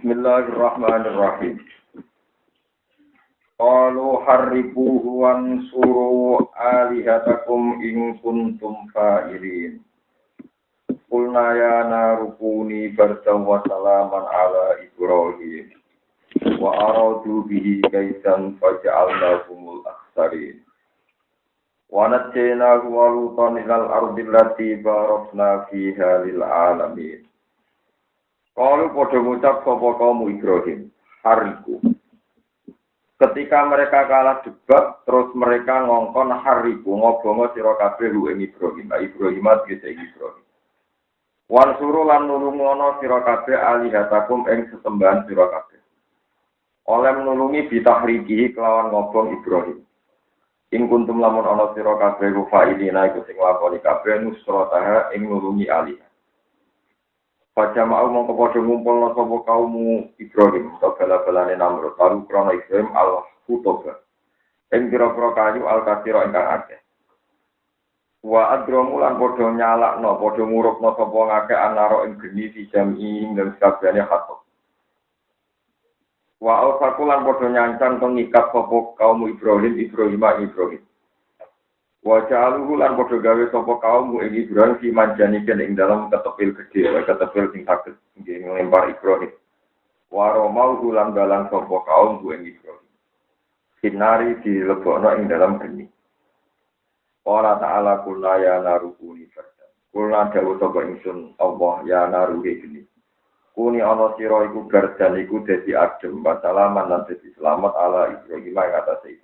Bismillahirrahmanirrahim. Qalu harriquhu wansuru alihatakum in kuntum fa'ilin. Qulna ya narukuni bardan wa salaman ala Ibrahim. Wa aradu bihi kaidan faja'alnahumul akhsarin. Wa najjaynahu wa lutan ilal ardi allati barakna fiha lil alamin. Qalu padha ngucap sapa kaum Ibrahim, hariku. Ketika mereka kalah debat, terus mereka ngongkon hariku ngobongo sira kabeh ing Ibrahim, Ibrahim tegese Ibrahim. Wan suru lan nulungono sira kabeh alihatakum ing sesembahan sira kabeh. Oleh nulungi bitahrikihi kelawan ngobong Ibrahim. Ing kuntum lamun ana sira kabeh rufailina iku sing lakoni kabeh nusrataha ing nulungi alih. Pada mau mongko padha ngumpulna sapa kaum Ibrahim bala-balane Namrud lalu krana Ibrahim al-Hutoba ing pira-pira kayu al-katsira ingkang akeh wa adramu lan padha nyalakno padha ngurupna sapa ngakeh anaro ing geni di jami ing sakabehane khatop wa al-fakulan padha nyancang pengikat sapa kaum Ibrahim wa ja'aluhu lan padha gawe sapa kaum ing Ibrahim fi manjaniken ing dalam ketepil gedhe ketepil sing saged nggih nglempar Ibrahim wa romau lan dalan sapa kaum ing Ibrahim sinari dilebokno ing dalam geni ora ta'ala kulaya narukuni farda kula dawuh sapa ingsun Allah ya naruhi geni kuni ana sira iku gardan iku dadi adem salaman lan dadi selamat ala Ibrahim ing atase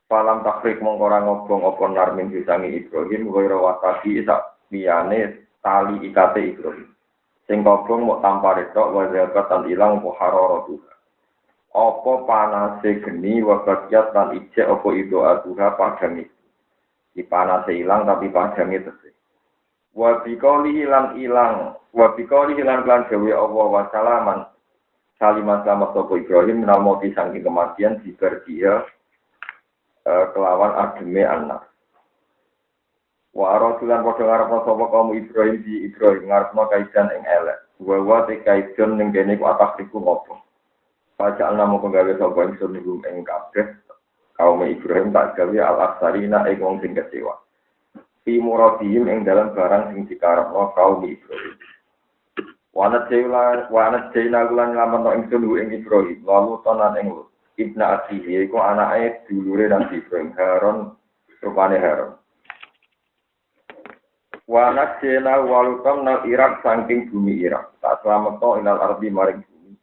Falam takrik mongkora ngobong apa narmin disangi Ibrahim Goyro watabi sak liyane tali ikate Ibrahim sing ngobong mok tanpa retok wajabat tan ilang apa hararatuha apa panase geni wabagyat tan ijek apa itu aduha padang itu di panase ilang tapi padangnya tesih wabikoli hilang lan gawe Allah wasalaman salimah selamat sapa Ibrahim namoti saking kematian diberdia kelawan ademe anak. Wa aratulan padha ngarepno sapa kaum Ibrahim di Ibrahim ngarepno kaidan ing elek. Wa te kaidan ning kene ku atak iku ngopo. Pajak namo penggawe sapa ingsun niku ing kabeh kaum Ibrahim tak gawe al-aksarina ing wong sing kecewa. Fi muradihim ing dalam barang sing dikarepno kaum Ibrahim. Wa anajayna lan lamun ingsun ing Ibrahim lalu tonan ing Ibna Asihi iku anake dulure Nabi Ibrahim Harun rupane Harun. Wa najena walutam nal Irak saking bumi Irak. Tak slametno inal ardi maring bumi.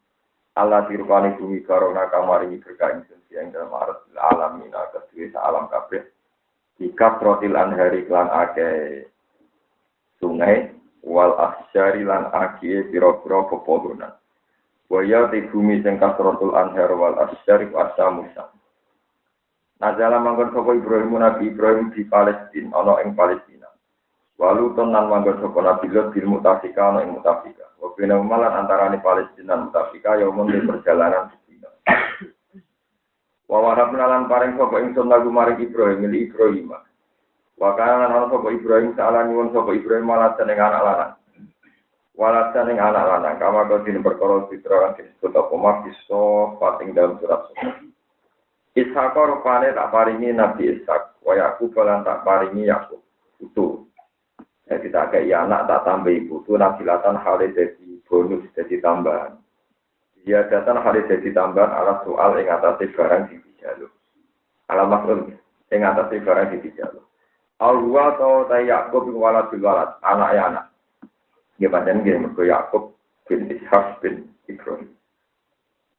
Allah dirupane bumi karona kamaring berkah ing dalam alamin kedue alam kabeh. Dikasrotil anhari lan akeh sungai wal asjari lan akeh pira-pira pepohonan. Waya di bumi sing kasratul anhar wal asyarif asamusa. Nazala manggon sapa Ibrahim Nabi Ibrahim di Palestina ana ing Palestina. Walu tenan manggon sapa Nabi Lot di Mutafika ana ing Mutafika. Wa bina malan antarane Palestina lan Mutafika ya umum di perjalanan dina. Wa warabna lan paring sapa ingsun lagu maring Ibrahim li Ibrahim. Wa kana ana sapa Ibrahim saala nyuwun sapa Ibrahim malah seneng anak lanang. Walatan yang anak lanang, kama kau sini berkorol fitrah disebut apa mafiso pating dalam surat surat. Ishak rupane tak paringi Nabi Ishak, wa Yakub lan tak paringi Yakub. Itu. Jadi tak kayak anak tak tambah ibu itu nabilatan hari jadi bonus jadi tambahan. Dia datang hari jadi tambahan alat soal yang atasnya barang di dijaluk. Alamat yang atasnya barang di dijaluk. Al-Huwa atau tay Yakub walad anaknya anak. Dia pancen nggih mergo Yakub bin Ishak bin Ibrahim.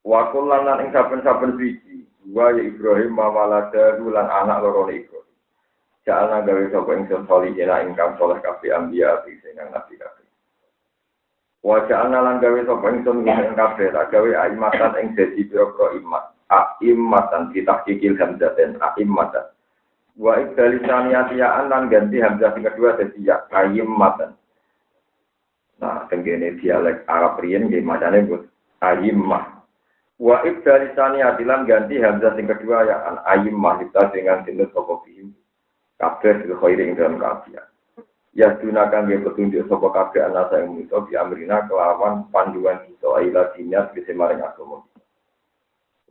Wa kullanan ing saben-saben siji, wa ya Ibrahim mawalada lan anak loro Ibrahim. Jalana gawe sapa ingsun salihina ingkang saleh kabeh anbiya sing nabi kabeh. Wa jalana lan gawe sapa ingsun ing kabeh tak gawe aimatan ing dadi pira-pira imat. Aimatan ditahqiqil hamzaten aimatan. Wa ibdalisaniatian lan ganti hamzah sing kedua dadi ya aimatan. Nah, tenggene dialek Arab riyen nggih macane nggo ayimmah. Wa ibdalisani adilan ganti hamzah sing kedua ya an ayimmah kita dengan tinut sapa bihim. Kabeh khairi ing dalam kafiah. Ya gunakan dia petunjuk sapa kabeh ana saya muso di amrina kelawan panduan kita ila dinyat bisa maring agama.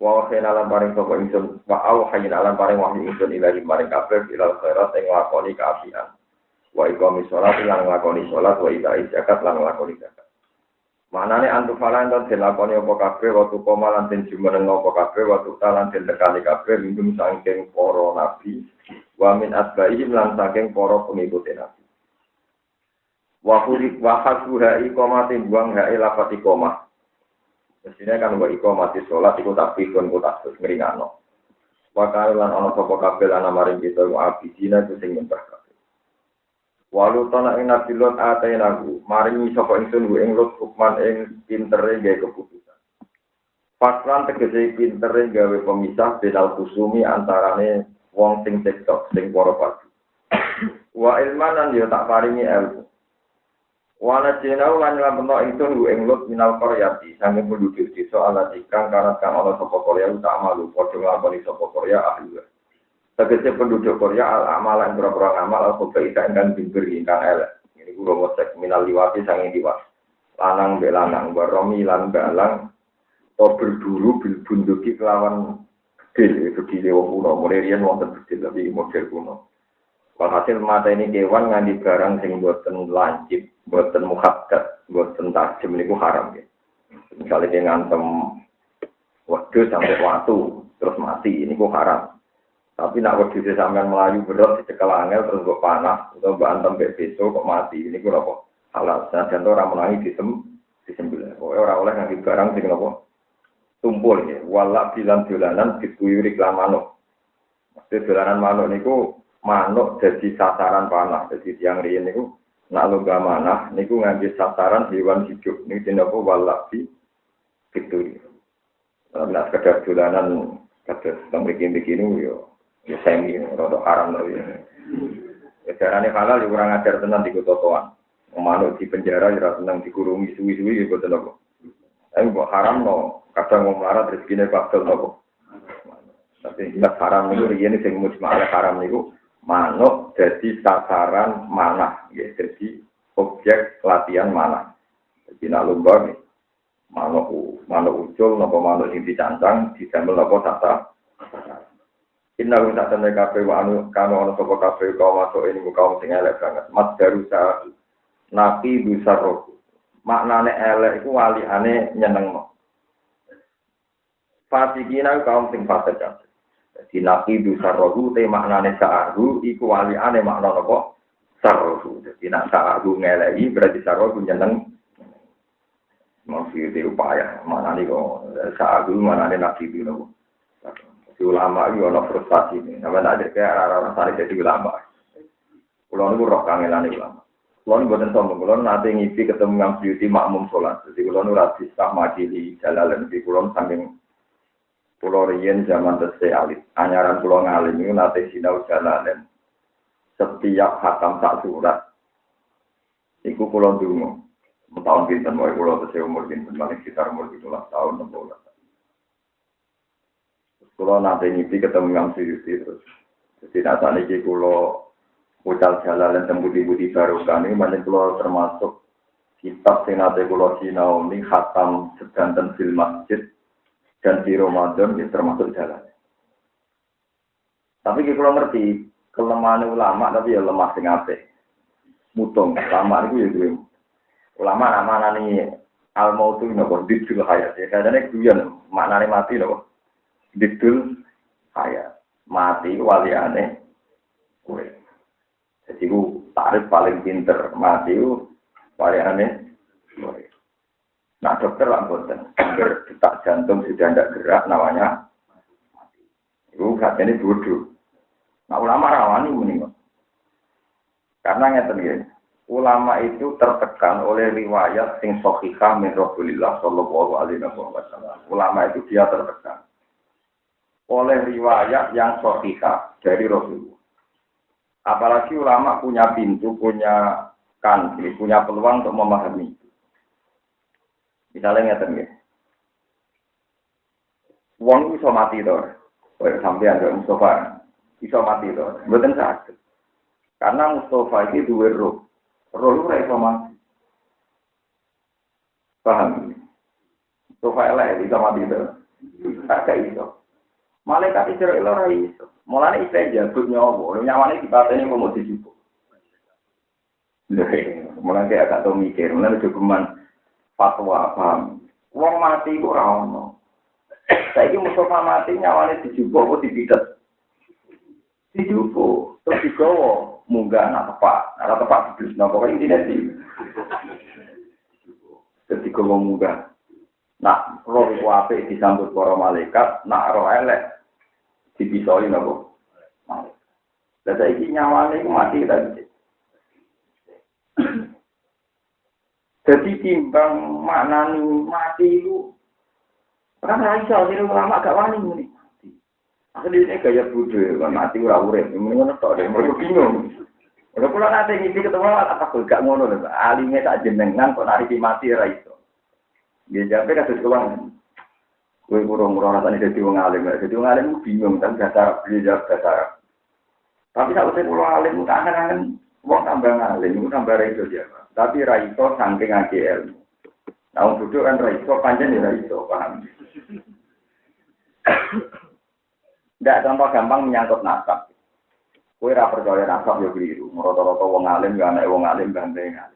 Wa khairan paring sapa ingsun wa au khairan paring wahyu ingsun ila maring kabeh ila khairat ing lakoni kaapian. Wa iqami sholat lan lakoni sholat wa ida zakat lan lakoni zakat. Manane antu falan dan dilakoni apa kabeh waktu koma lan den jumeneng apa kabeh waktu talan den tekani kabeh minum saking para nabi wa min asbaihim lan saking para pengikut nabi. Wa hurik wa hasbuha iqamatin buang hae lafat iqamah. Mestinya kan wa iqamati sholat iku takbirun ku tak ngringano. Wa lan ana sapa kabeh lan maring kita wa abidina ku sing nyembah. Walu tanah ing nabi lot atainahu maringi sapa ingsun ku ing lot hukman ing pintere gawe keputusan. Faslan tegese pintere gawe pemisah bedal kusumi antarane wong sing cekcok sing para padu. Wa ilmanan yo tak paringi ilmu. Wana jenau lan lampeno ingsun ku ing lot minal qaryati sange penduduk desa ala dikang karat kang ana sapa Korea utama lu padha nglakoni sapa Korea ahli. Tegese penduduk Korea al-amal yang berapa amal al-kebaikan ingkang diberi ingkang elek. Ini guru mosek minal liwati sange liwat. Lanang be lanang baromi lan balang to berburu bil bunduki kelawan bedil bedil wong kuno modern wonten bedil tapi model kuno. Walhasil mata ini kewan nganti barang sing boten lancip, boten muhaddat, boten tajam niku haram ya. Misalnya dia ngantem wedhus sampai watu terus mati niku haram. Tapi nak wedhus sampean melayu berat dicekel angel terus kok panas atau mbok antem mbek beso kok mati. Ini ku apa? Halal. Sajan ora menangi disembelih. Pokoke ora oleh nganti barang sing apa? Tumpul ya. Wala bilan dolanan dituyuri klan manuk. Maksud dolanan manuk niku manuk jadi sasaran panah. Jadi tiang riyen niku nak lomba manah niku nganti sasaran hewan hidup. Niki jenenge apa? Wala dituyuri. Nah, sekedar dolanan kados mriki-mriki yo ya semi, rodo haram loh ya. Caranya halal, ya kurang ajar tenang di kotoan. Manuk di penjara, ya tenang dikurungi suwi-suwi, ya betul loh. Tapi buat haram loh, kadang mau melarat rezekinya bakal loh. Tapi jelas haram itu, ini yang mujma'ala haram itu, manuk jadi sasaran manah, ya jadi objek latihan manah. Jadi nak lomba nih, manuk ucul, nopo manuk yang dicancang, didamel nopo tata. Inna lu tak tanda kafe wa anu kanu anu sopo kafe kau masuk ini kaum sing elek banget. Mas darusa nabi besar roh. Maknane elek iku waliane nyenengno. Fasikina kaum sing fasik. Jadi nabi besar roh te maknane sa'aru iku waliane makna apa? Sarrohu. Jadi nak sa'aru ngeleki berarti sarrohu nyeneng. Maksud itu upaya maknane kok sa'aru maknane nabi itu. Ulama itu ada frustasi ini. Namanya ada kayak orang-orang tarik jadi ulama. Pulau itu roh kangelan ulama. Pulau ini buatan sombong. Pulau nanti ngipi ketemu yang beauty makmum sholat. Jadi pulau itu radis tak majili jalalan. Jadi pulau saking pulau Rien zaman terse alit. Anyaran pulau ngalim itu nanti sinau jalalan. Setiap hatam tak surat. Iku pulau dulu. Tahun bintan mau pulau terse umur bintan. Paling sekitar umur 17 tahun 16. Kalau nanti ngipi ketemu yang Suyuti terus. Jadi saat ini kalau ucal jalan dan budi-budi barukan ini banyak kalau termasuk kitab yang nanti kalau sinau ini khatam sedanten fil masjid dan di Ramadan ini termasuk jalan. Tapi kalau ngerti kelemahan ulama tapi ya lemah sing apik. Mutung ulama itu ya gue. Ulama nama nih al-mautu nopo didul hayat ya. Kadang-kadang guyon maknane mati nopo. Didul hayat. Mati waliane kowe. Jadi ku tarif paling pinter mati ku waliane kowe. Nah dokter lah boten. Detak jantung sudah tidak gerak namanya mati. Itu katanya bodoh. Nah ulama rawani mending. Karena ngeten nggih. Ulama itu tertekan oleh riwayat sing sahihah min Rasulillah sallallahu alaihi wasallam. Ulama itu dia tertekan oleh riwayat yang sahihah dari Rasulullah. Apalagi ulama punya pintu, punya kanti, punya peluang untuk memahami itu. Misalnya ngeten nggih. Wong iso mati to. Kowe sampeyan karo Mustafa iso mati to. Mboten saged. Karena Mustafa iki duwe roh. Roh ora iso mati. Paham? Sofa elek bisa mati itu. Tak iso. Malaikat Israel ora iso. Mulane istilah jabut nyawa, nyawane dipateni kok mau dijupuk. Lha, mulane agak tau mikir, mulane dokumen fatwa paham. Wong mati kok ora ono. Saiki Mustafa mati nyawane dijupuk kok dipitet. Dijupuk, terus digowo, munggah anak tepak dibisno kok intine di. Terus digowo munggah. Nak roh iku apik disambut para malaikat, nak roh elek dipisoi napa. Lah saiki nyawane iku mati tadi. Jadi timbang maknani mati itu kan raiso dhewe ulama gak wani muni mati. Asline gaya budhe kan mati ora urip, muni ngono tok dhewe mergo bingung. Ora kula nate ngisi ketemu apa kok gak ngono lho, alime tak jenengan kok nariki mati ora iso. Dia jape kados kuwi. Kowe kurang rasane dadi wong alim, dadi wong alim bingung kan dasar beli jawab dasar. Tapi sak wis kula alim kangen-kangen wong tambah alim, tambah iso dia. Tapi ra iso saking ngake ilmu. Nah, duduk kan ra iso pancen ra iso, paham. Ndak contoh gampang menyangkut nasab. Kowe ra percaya nasab yo keliru. Rata-rata wong alim yo anak wong alim bandengan.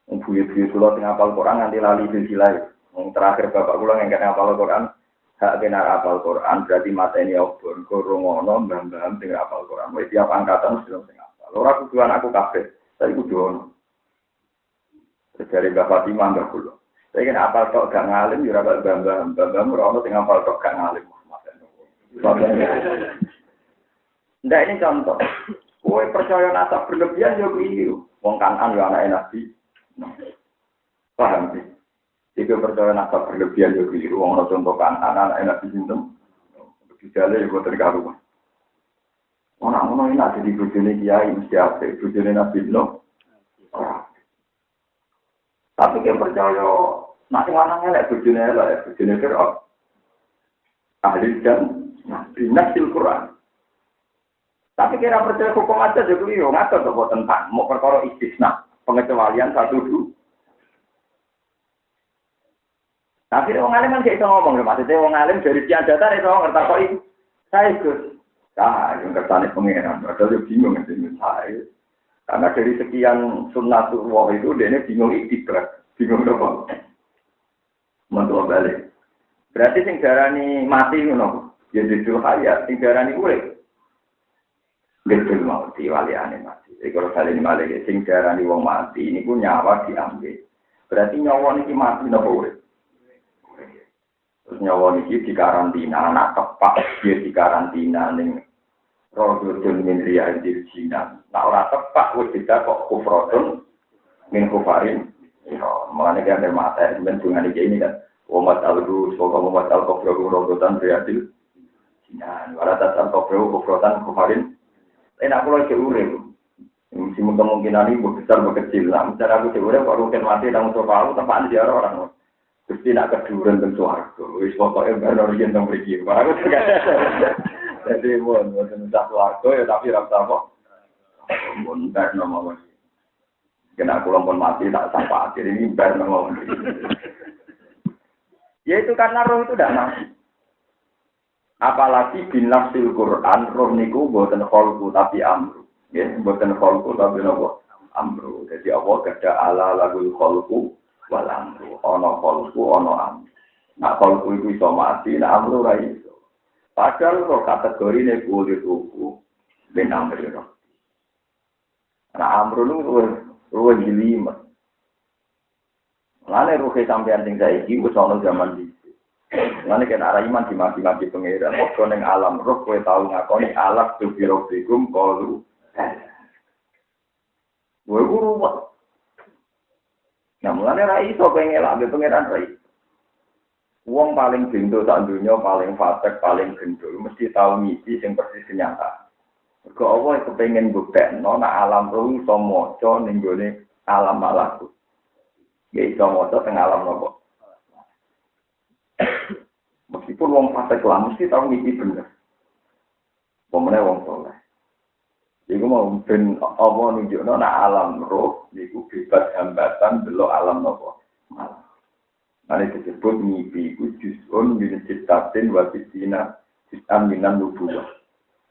Wong buyut-buyut kula sing hafal Quran nganti lali silsilah. Wong terakhir bapak kula ngengken hafal Quran, hak benar hafal Quran berarti mateni obor kurung ono mbah-mbah sing hafal Quran. Wis tiap angkatan mesti sing hafal. Ora kudu anakku kabeh, tapi kudu ono. Dari Bapak Fatimah enggak kula. Saya kan hafal tok gak ngalim yo ora mbah-mbah ora ono sing hafal tok gak ngalim. Ndak ini contoh. Kowe percaya nasab berlebihan yo keliru. Wong Kanan yo anake Nabi. Paham sih? Jika percaya nasab berlebihan yo keliru. Wong contoh Kanan anake Nabi sinten? Dijale yo boten karuan. Ono ini ada di bojone kiai mesti apik, bojone Nabi Nuh. Tapi yang percaya nak sing lanang elek bojone elek, bojone Fir'aun. Ahli dan binasil Quran. Tapi kira percaya hukum aja juga yo ngatur kok tentang mau perkara istisna, pengecualian satu dulu. Tapi wong alim kan gak iso ngomong lho, maksudnya wong alim dari sekian data iso ngertakoi saya Gus. Yang kertane pengeran, padahal yo bingung ngene saya. Karena dari sekian sunnatullah itu dia bingung iktibrak, bingung apa? Mentua balik. Berarti sing darani mati ngono. Ya duduk hayat, sing darani urip. Betul mau diwaliane mati. Iki kalau salin balik sing darani wong mati niku nyawa diambil. Berarti nyawa niki mati napa urip? Terus nyawa niki dikarantina, anak tepak dia dikarantina ning Rodun min riyal dirjinan. Nah ora tepak wis tidak kok kufrotun min kufarin. Ya, mulane kan ada mata men dengan ini kan. Umat al-Ru, semoga umat al-Kufru rodotan riyadil. Jinan, wala tasar kufrotan kufarin. Enak pula seurep. Mesti kemungkinan ini besar berkecil lah. Misalnya aku seurep, kalau mungkin mati tanggung jawab aku tempatnya dia orang. Terus tidak keduran tentu harga. Wis pokoknya benar yang tentang pergi. Aku juga. Jadi pun, sudah keluarga ya tapi rasa kok. Pun ber nama lagi. Kena pulang pun mati tak sampai akhir ini ber nama lagi. Ya itu karena roh itu tidak mati. Apalagi binafsil Quran roh niku boten kholku tapi amru. Ya, boten kholku tapi nopo amru. Jadi Allah kada ala lagul kholku wal amru. Ono kholku ono amru. Nah kholku itu iso mati, nah amru ra iso. Padahal roh kategori ini boleh tuku ben amri roh. Nah amru itu roh jelimet. Lalu roh sampean sing saiki wis ana zaman iki. Lalu kan arah iman dimati-mati pengiran. Kok ning alam roh kowe tau ngakoni alat tu biro bikum kalu. Kowe guru wae. Nah mulane ra iso pengelak pengiran ra. Wong paling gendho sak donya, paling fasik, paling gendho mesti tau misi sing persis kenyataan. Mergo apa kepengin buktekno nek alam roh iso maca ning gone alam malakut. Ya iso maca teng alam nopo. Meskipun wong fasik lah mesti tau misi bener. Pemene wong saleh. Iku mau ben apa nunjukno nek alam roh niku bebas hambatan delok alam napa. Mane disebut mimpi iku juz'un min citatin wa fitina juz'an minan nubuwah.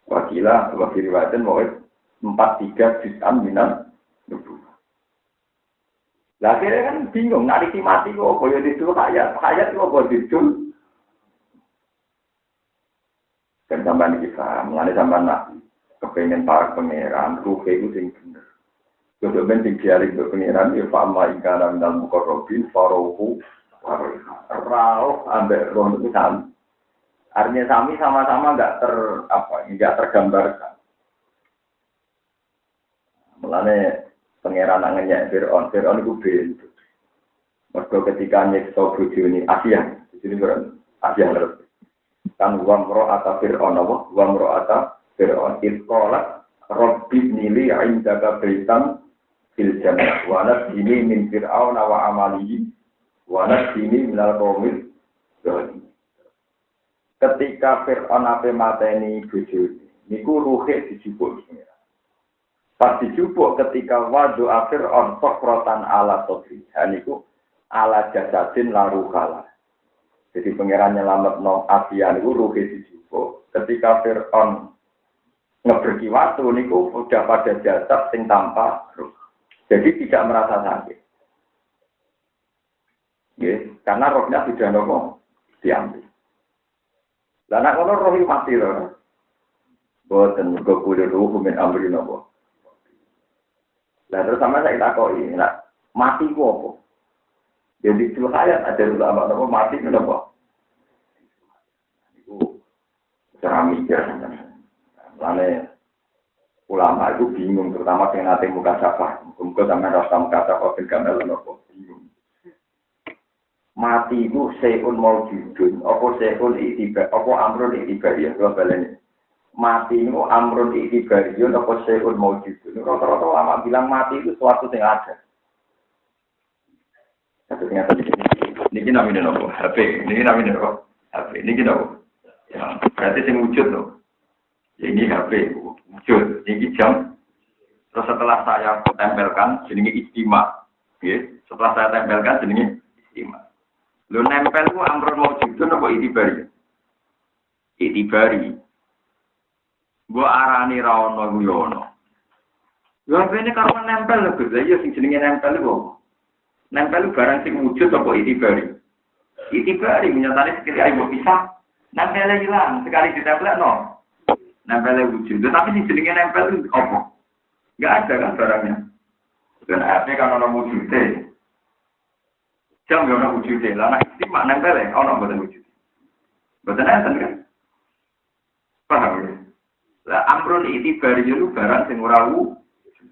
Wakila wa riwayatan mau 43 juz'an minan nubuwah. Lah akhirnya kan bingung nek mati kok koyo didul hayat kok kok didul. Kan sampean iki paham, mulane sampean nak kepengen para pangeran, ruhe itu sing bener. Kalau ben dikiari ke pangeran, ya fa'amma ikana minal mukarrabin, farohu, rauh, ambek roh itu sami. Artinya sami sama-sama nggak tergambarkan. Mulane pangeran angennya Fir'aun itu bentu. Mergo ketika nyekso bojone Asia, jadi beran Asia terus. Kan wamro ata Fir'aun apa? Wamro ata Fir'aun itqalat rabbi nili indaka baitan fil jannah wa nasini min fir'aun wa amalihi wa nasini minal qaumil zalim. Ketika Fir'aun ape mateni bojone niku ruhe dijupuk pengira. Pas dijupuk ketika wadu Fir'aun sokratan ala sodri niku ala jasadin laru kala. Jadi pengiran nyelametno Asia niku ruhe dijupuk ketika Fir'aun ngeberkiwatu niku udah pada jasad sing tanpa ruh. Jadi tidak merasa sakit. Yes, karena rohnya sudah nopo diambil. Lah nek ngono roh mati lho. Boten mergo kulo ruh men amri nopo. Lah terus sama saya takoki, nek mati ku apa? Jadi itu hayat ada ulama nopo mati ku nopo? Iku cara mikir. Lane ulama itu bingung, terutama yang nanti muka sapa. Muka sama rasa muka sapa bergambar nopo bingung. Mati itu seun mau judun, apa seun itibar, apa amrun itibar ya, dua balanya. Mati itu amrun itibar ya, apa seun mau judun. Rata-rata ulama bilang mati itu suatu yang ada. Satu ternyata ini namanya nopo HP, ini namanya nopo HP, ini nopo. Ya, berarti sing wujud nopo. Ini HP wujud, ini jam. Terus setelah saya tempelkan, jenenge istimewa. Setelah saya tempelkan, jenenge istimewa. Lu nempel ku amrun maujudun apa itibari? Itibari. Gua arani ra ono ku yo ono. Lha bene karo nempel lho, Gus. Ya sing jenenge nempel iku. Nempel barang sing wujud apa itibari? Itibari menyatakan sekali ayo pisah. Nempel hilang, sekali ditempel no. Nempel wujud, tapi di jenenge nempel itu apa? Enggak ada kan barangnya. Dan HP kan ono wujudnya. Jam yo ono wujudnya. Lah nek istimewa nempel ono boten wujud. Boten enten kan? Paham ya? Lah amrun itibari itu barang sing ora wujud.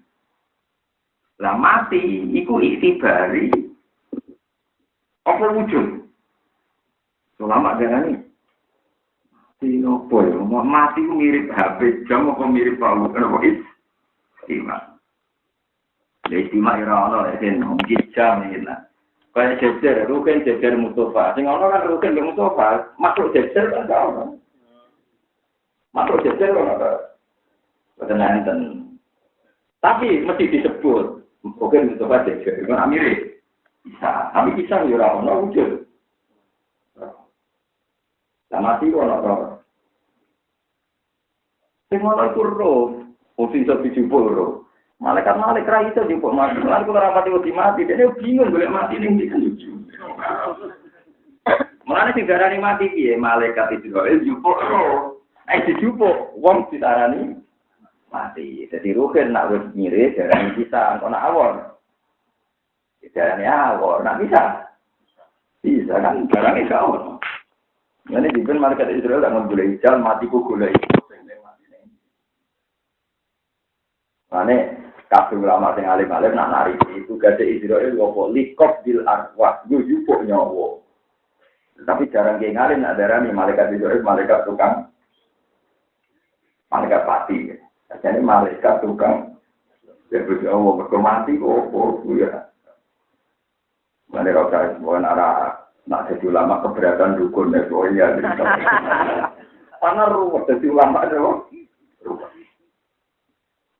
Lah mati iku itibari apa wujud? Ulama darani Tino boy, mati mirip HP jam apa mirip palu kenapa istimewa? Ya istimewa ira ono lek mungkin jam iki lah. Kayak jejer, rugen jejer Mustafa. Sing ono kan rugen Mustafa, makhluk jejer kan ono. Makhluk jejer ono. Boten enten. Tapi mesti disebut rugen Mustafa jejer, kan mirip. Bisa, tapi bisa yo ora ono wujud. Lah mati kok ora. Sing ana iku roh, mesti iso dijupuk roh. Malaikat ra iso dijupuk mati. Lan kok ora pati mati, dene bingung golek mati ning ndi kan yo. Mulane sing darani mati piye? Malaikat Israil dijupuk roh. Dijupuk wong ditarani mati. Dadi roh nak wis mirip darani bisa ana awon. Darani awon, nak bisa. Bisa kan barang iso awon. Ini di ben malaikat Israel tak ngegulai jalan matiku gulai itu. Mane kabeh ulama sing alim-alim nak nari itu gade Israel wopo likop bil arwah yo jupuk nyawa. Tapi jarang ge ngalim nak darani malaikat Israel malaikat tukang malaikat pati. Jadi malaikat tukang ya berjauh berkemati opo ya. Mane ora kaya arah nak jadi ulama keberatan dukun ya, ya. Karena ruwet jadi ulama itu ruwet.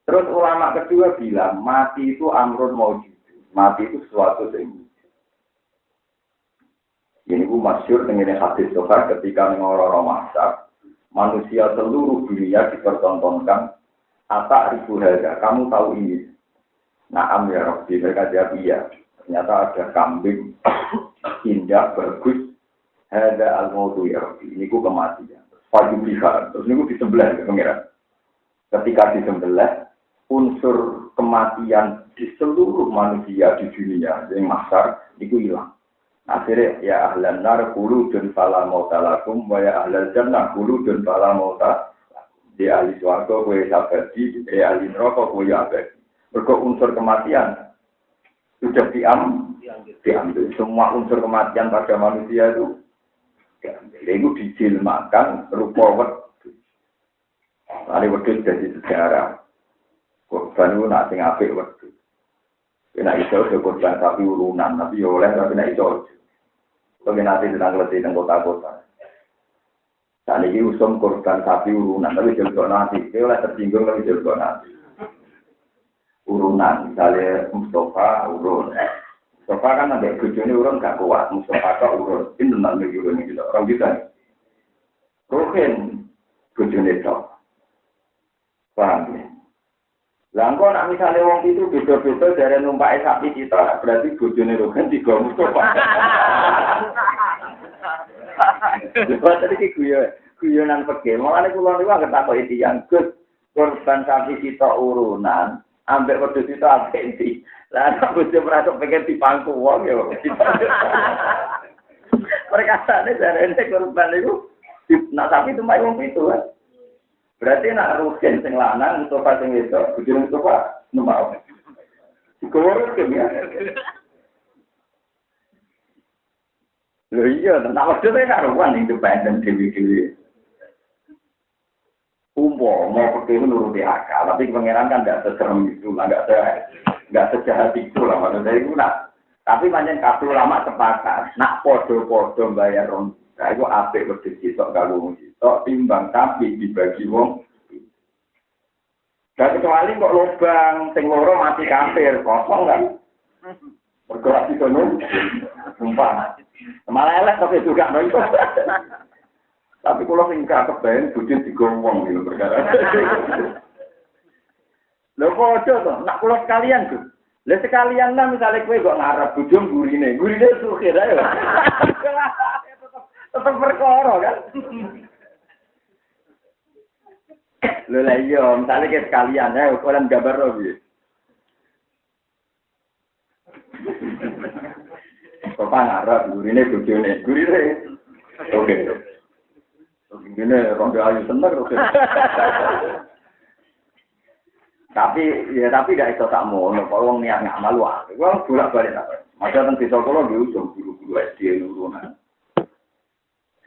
Terus ulama kedua bilang mati itu amrun maujud. Mati itu sesuatu yang ini ku masyhur dengan hadis Sofar ketika ngororo masak manusia seluruh dunia dipertontonkan ata ribu harga. Kamu tahu ini? Naam ya Rabbi, mereka jawab iya. Ternyata ada kambing indah bagus. Ada al-mautu ya Rabbi. Ini ku kematian. Faju biha. Terus ini ku disembelih ke pengiran. Ketika disembelih, unsur kematian di seluruh manusia di dunia yang masar itu hilang. Akhirnya ya ahlan nar khuludun fala mauta lakum wa ya ahlal jannah khuludun fala mauta lakum. Di ahli swarga kowe abadi, di ahli neraka kowe abadi. Mergo unsur kematian sudah diambil. Semua unsur kematian pada manusia itu diambil. Itu dijilmakan rupa wedhus. Ada wedhus jadi sejarah. Korban itu nak sing apik wedhus. Kena iso korban sapi urunan, tapi oleh tapi nak iso. Tapi nanti tentang letih tentang kota-kota. Saat ini usum korban sapi urunan, tapi jelgo nanti. Dia oleh tersinggung tapi jelgo nanti. Urunan, misalnya Mustafa urun. Mustafa kan ada bujuni urun gak kuat. Mustafa kok urun. Ini tentang urun ini. Orang kita. Ruhin bujuni cok. Paham ya? Langkau nak misalnya wong itu beda-beda dari numpak sapi kita, berarti bojone Rogen tiga Mustafa. Lha tadi guyonan pege, mulane kula niku anggere takok tiyang Gus, korban sapi kita urunan, ambek wedhus kita ambek ndi. Lah nek bojo merasa pengen dipangku wong ya. Perkataane jarene korban niku nak sapi tumpah wong itu kan. Berarti nak Rugen sing lanang Mustafa sing wedok, bojone Mustafa numpak. Digorok ya. Lho iya, tak maksudnya karuan independen dewi-dewi. Mau pergi menuruti akal, tapi pangeran kan tidak seserem itu, nggak sejahat itu lah maksudnya itu nak. Tapi banyak kabeh ulama sepakat, nak podo-podo bayar ron. Nah, itu apik wedhus sitok karo wong sitok timbang tapi dibagi wong. Dan kecuali kok lubang sing loro mati kafir, kosong kan. Bergerak di kono. Sumpah. Malah elek tapi juga no itu. Tapi kalau sing gak kebayang bujut digomong gitu perkara. Lho kok to, nak kula sekalian tuh. Lah sekalian lah misalnya kowe kok ngarep bujum gurine sukir ae. Tetap perkara kan. Lho lah iya, misalnya kayak sekalian ya, ukuran gambar lo gitu. Bapak ngarep, gurine. Oke. Gurine ronde ayu seneng oke. Tapi gak iso tak mono, kok wong niat ngamal wae. Wong bolak-balik ta. Masa teng desa kula nggih ujung guru-guru SD nurunan.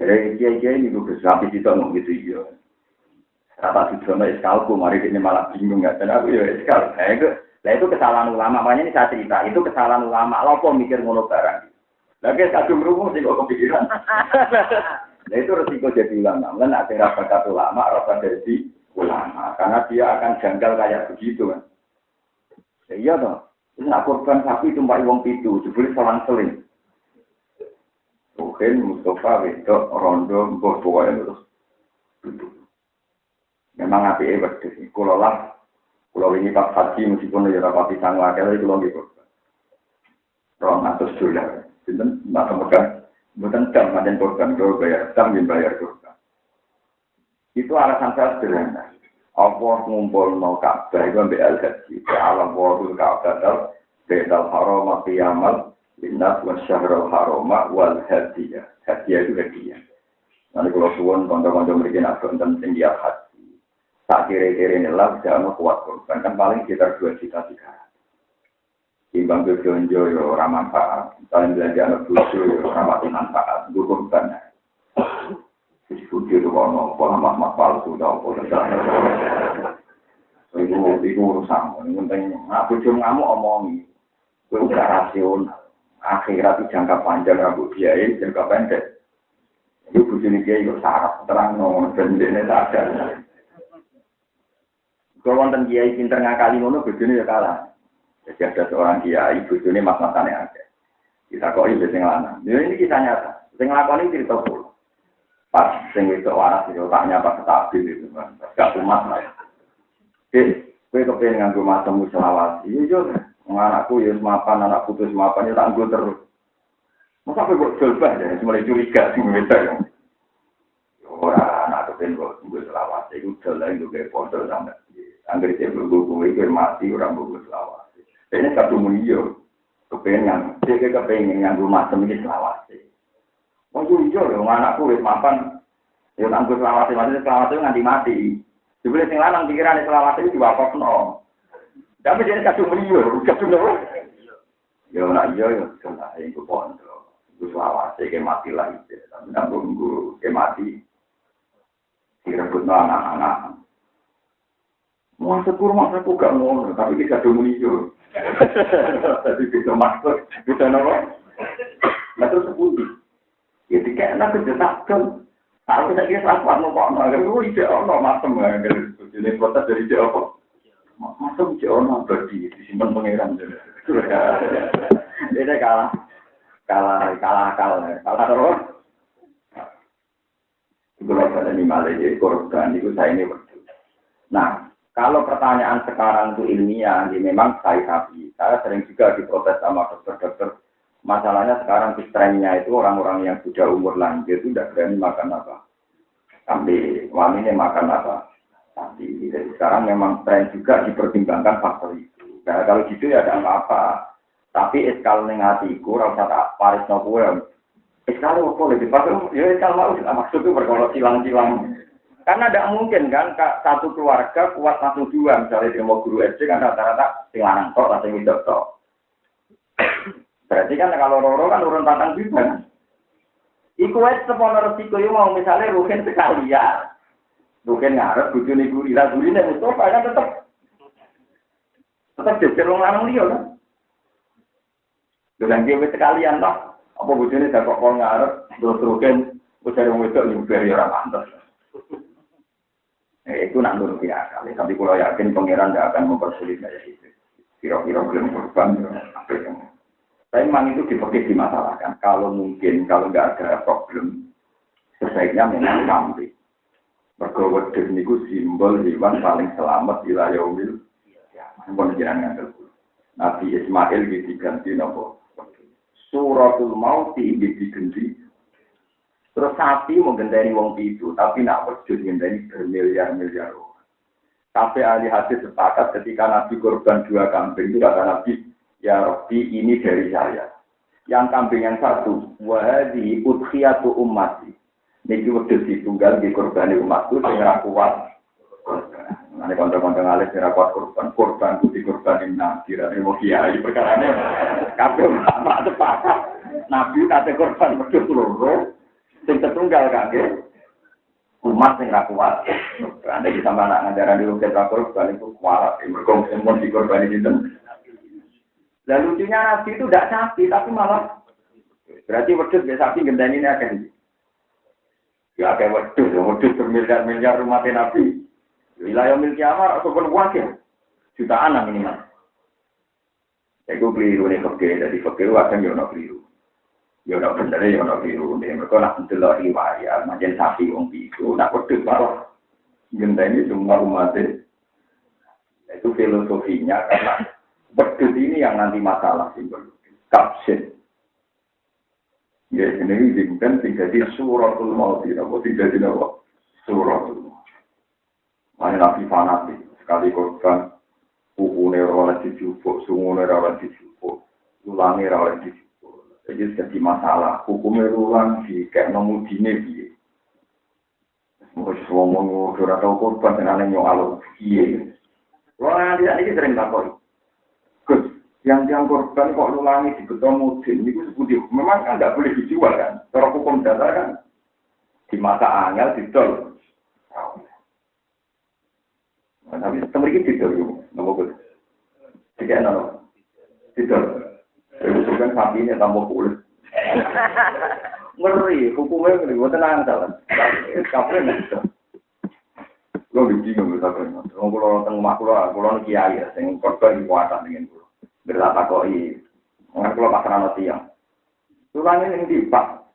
Jadi kiai-kiai ini gue bersapi kita ngomong gitu iya. Kata Sujono iskalku, mari ini malah bingung nggak? Dan aku ya iskal. Nah itu kesalahan ulama. Makanya ini saya cerita. Itu kesalahan ulama. Lopo mikir ngono barang. Lagi kadung rumus sih kok kepikiran. Nah itu resiko jadi ulama. Mungkin ada rasa ulama, rasa jadi ulama. Karena dia akan janggal kayak begitu kan. Ya iya dong. Ini korban sapi tumpah wong pitu. Jebule selang-seling. Mungkin Mustafa wedok rondo mbok pokoke terus duduk. Memang apike wedhus iki kula ini pas haji meskipun ya ora pati sang wakil iki kula nggih. $200. Sinten mbak megang mboten jam pancen korban kula bayar jam bayar korban. Itu alasan saya sederhana. Allah ngumpulno Ka'bah iku mbek al-haji. Alam wa'ul Ka'bah bedal haram qiyamal Inna wa syahrul haroma wal hadiyah. Hadiyah itu hadiah. Nanti kalau suwon konco-konco mereka nak konten tinggi haji. Tak kira-kira inilah jangan kuat korban. Kan paling sekitar 2 juta 3. Timbang berjonjo yo ramah manfaat. Paling belanja anak bucu yo ramah manfaat. Gue korbannya. Diskusi itu kalau pola palsu dah pola itu urusan. Yang penting aku cuma ngamuk omongi. Gue udah rasional. Akhirat itu jangka panjang rambut biaya, jangka pendek. Itu bujuni dia itu syarat terang nong bendene sadar. Kalau wonten kiai pinter ngakali ngono bojone ya kalah. Jadi ada seorang kiai bojone mas-masane akeh. Kita kok iki sing lanang. Ini kisah nyata. Sing nglakoni cerita kula. Pas sing wedok waras itu otaknya pas stabil itu kan. Gak umat lah. Kowe kepengen nganggo matemu selawat. Iya yo. Anakku ya semapan, anak putus semapan ya tak nggo terus. Masa kowe kok jolbah ya mulai curiga sing wedok. Ora anak kepen kok nggo selawat. Iku dolan nggo foto sampe. Anggere dia berguru itu mati orang berguru selawat. Ini satu mulio. Kepengen dia kepengen yang rumah semi selawat. Oh jujur loh, anakku wis mapan. Ya nanggur selawat itu nganti mati. Dibeli sing lanang pikiran selawat itu diwakofno. Tapi dia satu mulio, satu loh. Ya nak iya ya sudah itu pondok. Itu selawat iki mati lagi. Tapi nanggur ke mati. Direbutno anak-anak. Masa kurang gak ngono, tapi kita dulu hijau. Jadi bisa maksud, bisa nama. Nah terus sepuluh. Ya dikena kejetakkan. Aku tak kira apa nopo. Aku ide ono macam jadi protes dari ide apa? Macam ide ono berarti disimpan pangeran. Dia kalah terus. Itu ada di Malaysia korban itu saya ini berdua. Nah. Kalau pertanyaan sekarang itu ilmiah, memang saya sering juga diprotes sama dokter-dokter. Masalahnya sekarang trennya itu orang-orang yang sudah umur lanjut itu tidak berani makan apa. Kambing, wanita makan apa. Jadi sekarang memang tren juga dipertimbangkan faktor itu. Nah, kalau gitu ya ada apa-apa. Tapi eskal negatiku, rasa tak paris nopo. Eskal apa lebih pasal? Ya eskal mau maksudnya berkolok silang-silang. Karena tidak mungkin kan satu keluarga kuat satu dua, misalnya dia mau guru SD kan rata-rata sing lanang tok atau sing wedok tok. Berarti kan kalau loro kan urun patang juga. Iku wis sepono resiko yo mau misalnya rugen sekalian. Rugen ngarep bojone guru ila gurine Mustofa kan tetep jejer wong lanang liya kan. Dengan dia sekalian toh, apa bojone dak kok ngarep terus rugen bojone wong wedok nyuber ya ora pantes. Itu nak nurut ya kali. Tapi kalau yakin pangeran tidak akan mempersulit saya itu. Kira-kira belum korban. Tapi memang itu dimasalahkan. Kalau mungkin, kalau nggak ada problem, sebaiknya memang sampai. Bergawat itu simbol hewan paling selamat di layawil. Ya, mohon jangan ngantel. Nabi Ismail diganti nopo. Suratul Mauti diganti. Terus sapi mau gendani wong itu, tapi nak wujud gendani bermiliar-miliar orang. Sampai ahli hadis sepakat ketika Nabi korban 2 kambing itu kata Nabi, ya Rabbi ini dari saya. Yang kambing yang satu, wahdi udhiyatu ummati. Niki wujud ditunggal di korban umatku sehingga kuat. Nanti konten-konten alis sehingga kuat korban putih korban yang kira mau kiai perkaranya. Kabeh ulama sepakat. Nabi kata korban wedhus loro. Sing tertunggal kangge umat sing ra kuat. Anda bisa mana ngajaran di ruket rakor balik itu kuat. Mergo semua dikorban itu. Dan lucunya Nabi itu tidak sapi tapi malah berarti wedhus biasa sapi gendani ini akan. Ya kayak wedhus bermiliar-miliar umat Nabi. Wilayah milik Amar ataupun wakil jutaan minimal. Saya keliru nih fakir dari fakir akan yo keliru. Ya ora bener ya ora biru nek mergo nak delok riwayat macam sapi wong itu nak wedhus malah ngenteni semua umat itu filosofinya karena wedhus ini yang nanti masalah simbol kapsen ya ini dibukan jadi suratul maut apa tidak apa suratul maut mana nabi fanatik sekali korban kuku ora dijupuk sungune ora dijupuk ulange ora dijupuk. Jadi jadi masalah hukumnya ulang di kayak nomudine biye. Mungkin semua mau curah tahu korban dengan yang nyolong biye. Wah tidak ini sering takut. Gus, yang korban kok ulangi di beton mudin itu sebudi. Memang kan tidak boleh dijual kan. Cara hukum dasar kan di masa angel didol. Tapi setengah ini didol juga. Nama gus. Jika nama didol. Itu kan sapinya tambah kulit. Ngeri, hukumnya ngeri, gue tenang salah. Kapan itu? Kulo bingung bisa kan. Wong kulo teng omah kulo kiai ya sing korban kuatan dengan kulo. Berlatakoki. Wong kulo pasrah tiyang. Tulane ning ndi, Pak?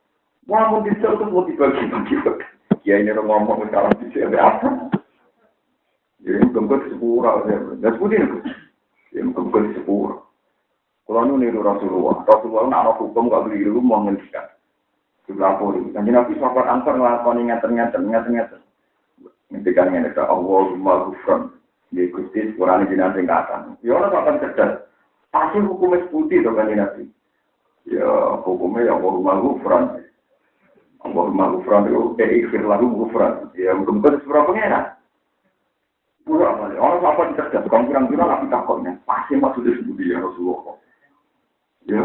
Wah, mun dicok tuh mau dibagi-bagi. Kiai ini ngomong sekarang di sini apa? Ya, mungkin sepura. Ya, seperti itu. Ya, mungkin sepura. Kalau nu niru Rasulullah nak hukum gak beli dulu mau ngendikan. Dilapori. Kan Nabi sahabat Ansar ngelakoni ngeten. Ngendikan ngene ta Allahumma ghufran. Di Gusti Qur'an jenengan sing katan. Ya ora sampean cerdas. Pasti hukumnya putih to kan Nabi. Ya hukumnya ya Allahumma ghufran. Allahumma ghufran itu ikhfir lahu ghufran. Ya mungkin seberapa pengenan. Pura kali. Orang sampean cerdas. Kira-kira Nabi takutnya. Pasti maksudnya sebudi ya Rasulullah. Ya,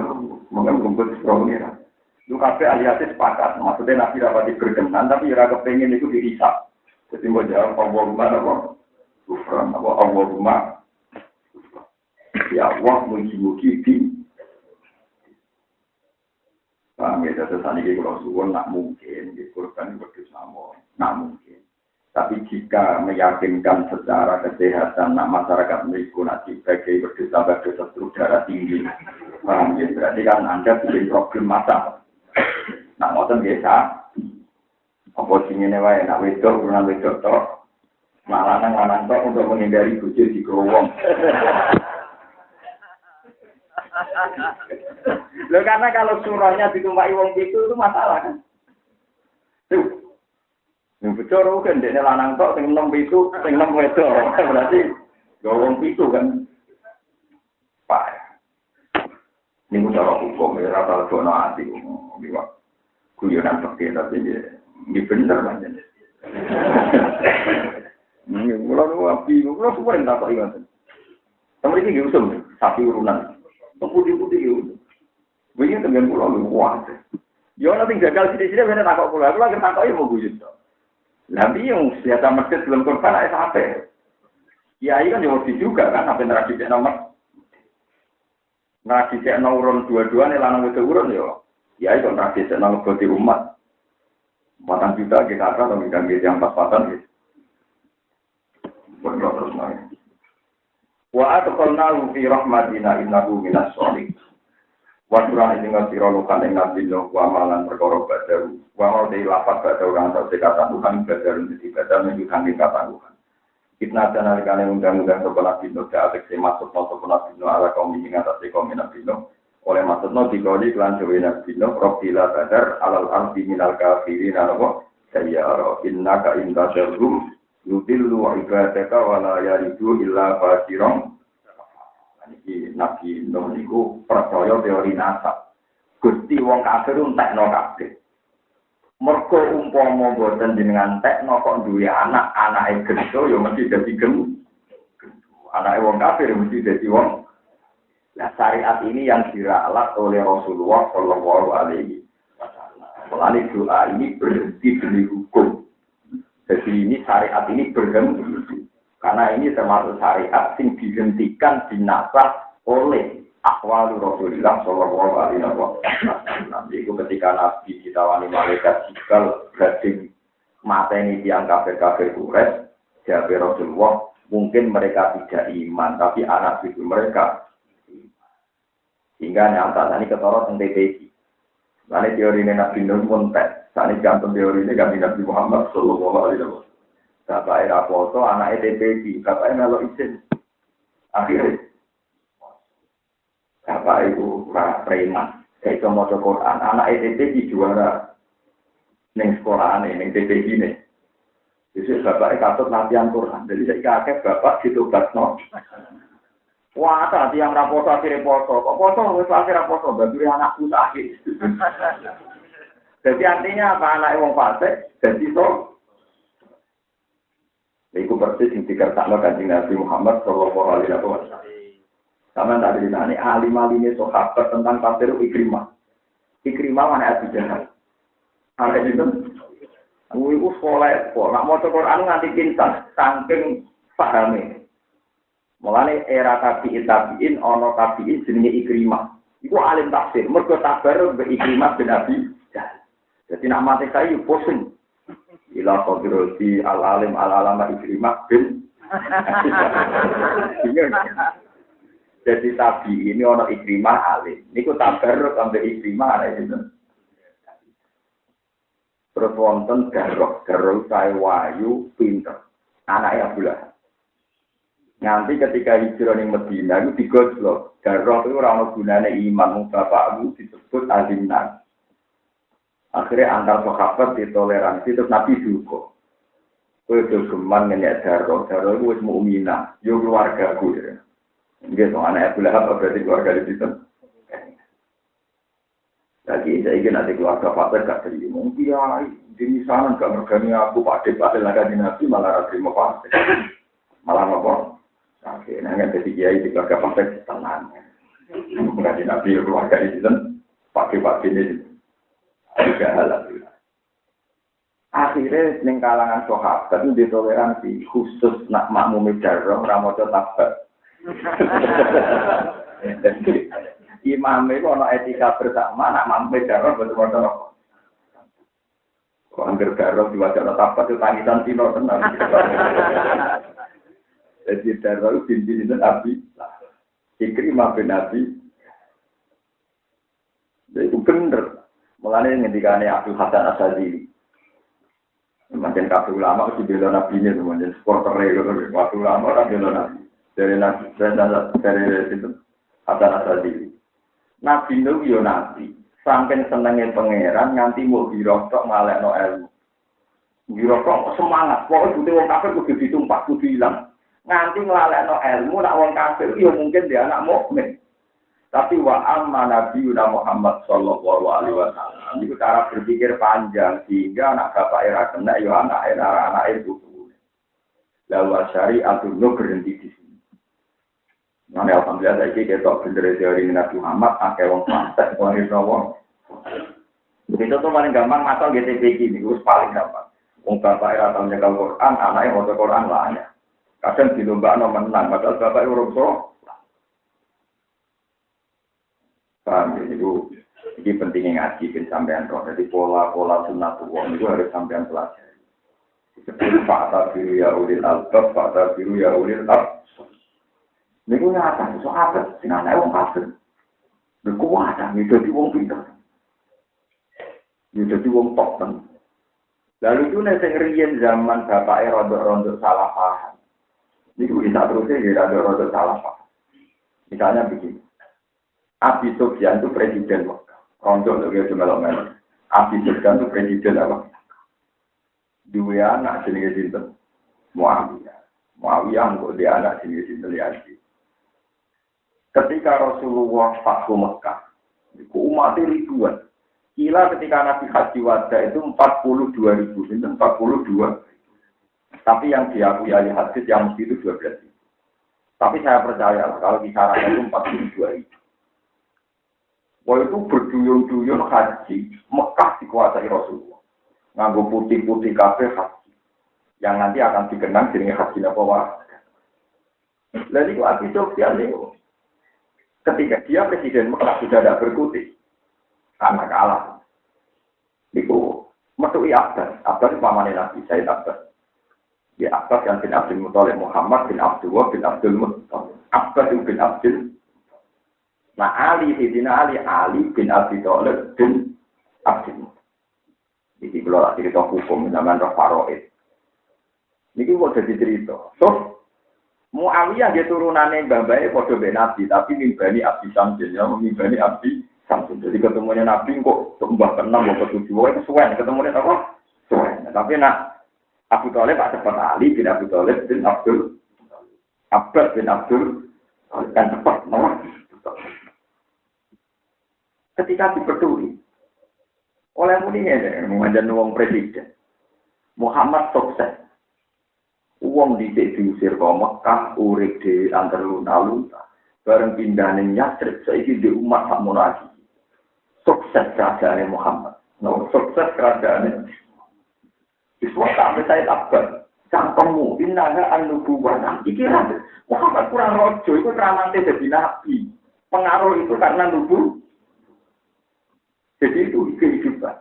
mungkin seberapa pengenan. Lu kabeh ahli hadis sepakat. Maksudnya Nabi dapat berkenan tapi ora kepengin itu dihisab. Jadi mau jawab Allahumma ghufran apa Allahumma ya Allah mugi-mugi di paham ya, sesuatu ini kalau suwon nak mungkin dikurban berdua sama, nak mungkin. Tapi jika meyakinkan secara kesehatan nak masyarakat mereka nak sebagai berdosa darah tinggi, paham ya, berarti kan Anda bikin problem mata. Nak ngoten biasa. Apa singene wae nak wedok kurang wedok tok. Lanang tok untuk menghindari bojo digrowong. Loh karena kalau surahnya ditumpaki wong itu masalah kan. Tuh. Yang bocor kan dene lanang tok sing 6 itu, sing 6 wedok. Berarti wong itu kan. Pak. Ini cara hukum ya rata dono ati. Liwat. Kuyonan pakai tapi ini benar aja. Mulai api, mulai semua yang tak ingat. Sama ini usum, sapi urunan. Putih-putih itu. Begini dengan pulau luas. Ya nanti gagal sini benar takut pulau. Aku lagi takut mau bujut. Nanti yang senjata masjid belum korban ada sampai. Kiai kan jauh juga kan, sampai nerasi cek nomor. Nerasi cek nomor dua-dua nih lanang itu urun ya. Kiai kan nerasi cek nomor boti umat. 4 juta kita atau kita yang pas-pasan gitu. Benar terus main. Wa atqalnahu fi rahmatina innahu minas sholihin. Wa qur'an ing ngatira lokan ing nabi no wa malan perkara badaru. Wa mau de lapat badaru kang sak kata Tuhan badaru dadi badaru nyukan ing kata Tuhan. Kitna nalikane undang-undang sapa nabi no dak masuk sapa nabi no ala kaum ing atase kaum nabi no. Oleh maksudnya dikali kelan dewe nabi no profila badar alal ardi minal kafirin apa saya inna ka inda syarrum yudillu ibadaka wala yaridu illa fasiron. Ini nabi no niku percaya teori nasab. Gusti wong kafir entekno kabeh. Mergo umpama boten jenengan tekno kok duwe anake gedhe ya mesti dadi gem. Anake wong kafir mesti dadi wong. Nah, syariat ini yang diralat oleh Rasulullah Shallallahu Alaihi Wasallam. Melalui doa ini berhenti demi hukum. Jadi ini syariat ini berhenti. Karena ini termasuk syariat yang dihentikan dinasah oleh akwal Rasulullah Shallallahu Alaihi Wasallam. Itu ketika Nabi ditawani malaikat Jibril gading mata ini tiang kafir-kafir Quraisy, jawab Rasulullah, mungkin mereka tidak iman, tapi anak cucu mereka. Hingga nyata, ini ketara tentang TPG. Ini teori ini Nabi Nuh Muntek. Ini gantung teori ini kami Nabi Muhammad Sallallahu Alaihi Wasallam. Bapak era foto, anak TPG. Bapak melo izin. Akhirnya. Bapak itu preman. Saya itu mau Quran. Anak TPG juara. Neng sekolahan ini, neng TPG ini. Jadi bapak katut latihan Quran. Jadi saya kakek bapak gitu no. Wah, tadi yang raposo akhirnya foto. Kok foto? Wes akhirnya foto. Bagi anakku sakit. Jadi artinya apa? Anak wong fasik. Jadi so. Iku persis yang dikertakno Kanjeng Nabi Muhammad Sallallahu Alaihi Wasallam. Sama tadi ditanya alim-alimnya sahabat tentang tafsir Ikrimah. Ikrimah mana Abu Jahal? Ada itu. Iku sekolah. Nak mau Quran nganti pintar. Saking pahami. Mulane era tabi'in ana tabi'in jenenge Ikrimah. Iku alim tafsir, mergo tabar mbek Ikrimah bin Abi Jahal. Dadi nak mate saya pusing. ila qadirati al-alim al-alama Ikrimah bin jadi tabi ini ono Ikrimah alim niku tabarruk ambek Ikrimah ana itu terus wonten Garroh sae wayu pinter anake Abu Lahab nganti ketika hijrah ning Madinah iku digojlok Garroh itu ora ono gunane iman bapakmu disebut alimnan akhirnya antar sahabat ditoleransi terus Nabi duka. Kowe geman ngenyek Garroh itu wis mukminah, yo keluargaku ya. Nggih, so anak Abu Lahab berarti keluarga di situ. Lagi saya ingin nanti keluarga Fatir gak terima. Iya, di sana gak mergani aku Pak Dek lagi di Nabi malah terima Fatir. Malah apa? Akhirnya nggak jadi kiai di keluarga Fatir tenang. Bukan di Nabi keluarga di situ pakai ini. Juga alhamdulillah. Akhirnya ning kalangan sahabat itu ditoleransi khusus nak makmum Garroh ora maca tabat. Imam itu ana etika bersama nak makmum Garroh betul maca. Kok angger Garroh diwaca tabat itu tangisan tino tenan. Jadi Garroh pimpin Nabi. Ikrimah bin Nabi. Itu bener. Mulane ngendikane Abdul Hasan Asy'ari. Macam kabeh ulama mesti bela nabi ne, macam supporter ngono. Kabeh ulama ora bela nabi. Dari itu Hasan Asy'ari. Nabi nu yo nabi. Saking senenge pangeran nganti mau dirosok ngalekno ilmu. Dirosok semangat. Pokoke butuh wong kafir kudu ditumpah, kudu ilang. Nganti nglalekno ilmu nak wong kafir yo mungkin dia anak mukmin. Tapi wa amma Nabiuna Muhammad sallallahu alaihi wasallam itu cara berpikir panjang sehingga anak bapak era kena ya anak ibu. Lalu syariat itu berhenti di sini. Nanti alhamdulillah saya ketok bener teori Nabi Muhammad akeh wong santet wong iso. Begitu tuh paling gampang masal GTP ini wis paling gampang. Wong bapak era tau nyekel Quran, anake maca Quran lah ya. Kadang dilombakno menang padahal bapak urung so. Paham ya, itu pentingnya ngaji bin sampean roh. Jadi pola-pola sunatullah itu harus sampean pelajari. Seperti fakta biru ya ulil albab, fakta biru ya ulil albab. Ini gue nyata, so apa? Sinanai wong kafir. Ini kuat, ini jadi wong pintar. Ini jadi wong top. Lalu itu yang rian zaman bapaknya rontok-rontok salah paham. Ini gue bisa terusnya ya rontok-rontok salah paham. Misalnya begini. Abi Sufyan itu presiden Mekah. Rontok lagi melok-melok. Abi Sufyan itu presiden apa? Dua anak jenenge sinten? Muawiyah. Muawiyah kok dia anak jenenge sinten Yazid. Ketika Rasulullah Fathu Mekah, itu umat ribuan. Kila ketika Nabi Haji Wada itu 42.000, sinten 42. Tapi yang diakui ahli hadis yang mesti itu 12.000. Tapi saya percaya kalau kisarannya itu 42.000. Wah itu berduyun-duyun haji, Mekah dikuasai Rasulullah. Nganggo putih-putih kafe haji. Yang nanti akan dikenang jenenge haji apa wae. Lalu itu Abi Sufyan itu. Ketika dia presiden Mekah sudah tidak berkutik. Karena kalah. Itu metui Abbas. Abbas pamane Nabi Said Abbas. Ya Abbas yang bin Abdul Muthalib Muhammad bin Abdullah bin Abdul Muthalib. Abbas bin Abdul. Nah Ali bin Abi Thalib bin Abdul. Jadi kalau ada cerita hukum zaman Roh Faroid. Ini kok jadi cerita. So Muawiyah dia turunannya mbak-mbaknya pada Nabi, tapi mimbani Abdi Samsul, ya mimbani Abdi Samsul. Jadi ketemunya Nabi kok mbak ke-6, mbak ke-7, itu suwen. Ketemunya apa? Suwen. Tapi nak Abu Thalib tak cepat Ali bin Abi Thalib bin Abdul Abbas bin Abdul kan cepat, no? Ketika dipeduli oleh mulia mengajar wong presiden Muhammad sukses uang diusir ke Mekah urip di antar lunta-lunta bareng pindah ning Yatsrib saiki di umat sakmono lagi sukses kerajaan Muhammad sukses kerajaan Iswa sampai saya takbar cangkemmu innaha an-nubuwwah iki Muhammad kurang rojo itu teramante jadi nabi pengaruh itu karena nubuwwah. Jadi itu kehidupan.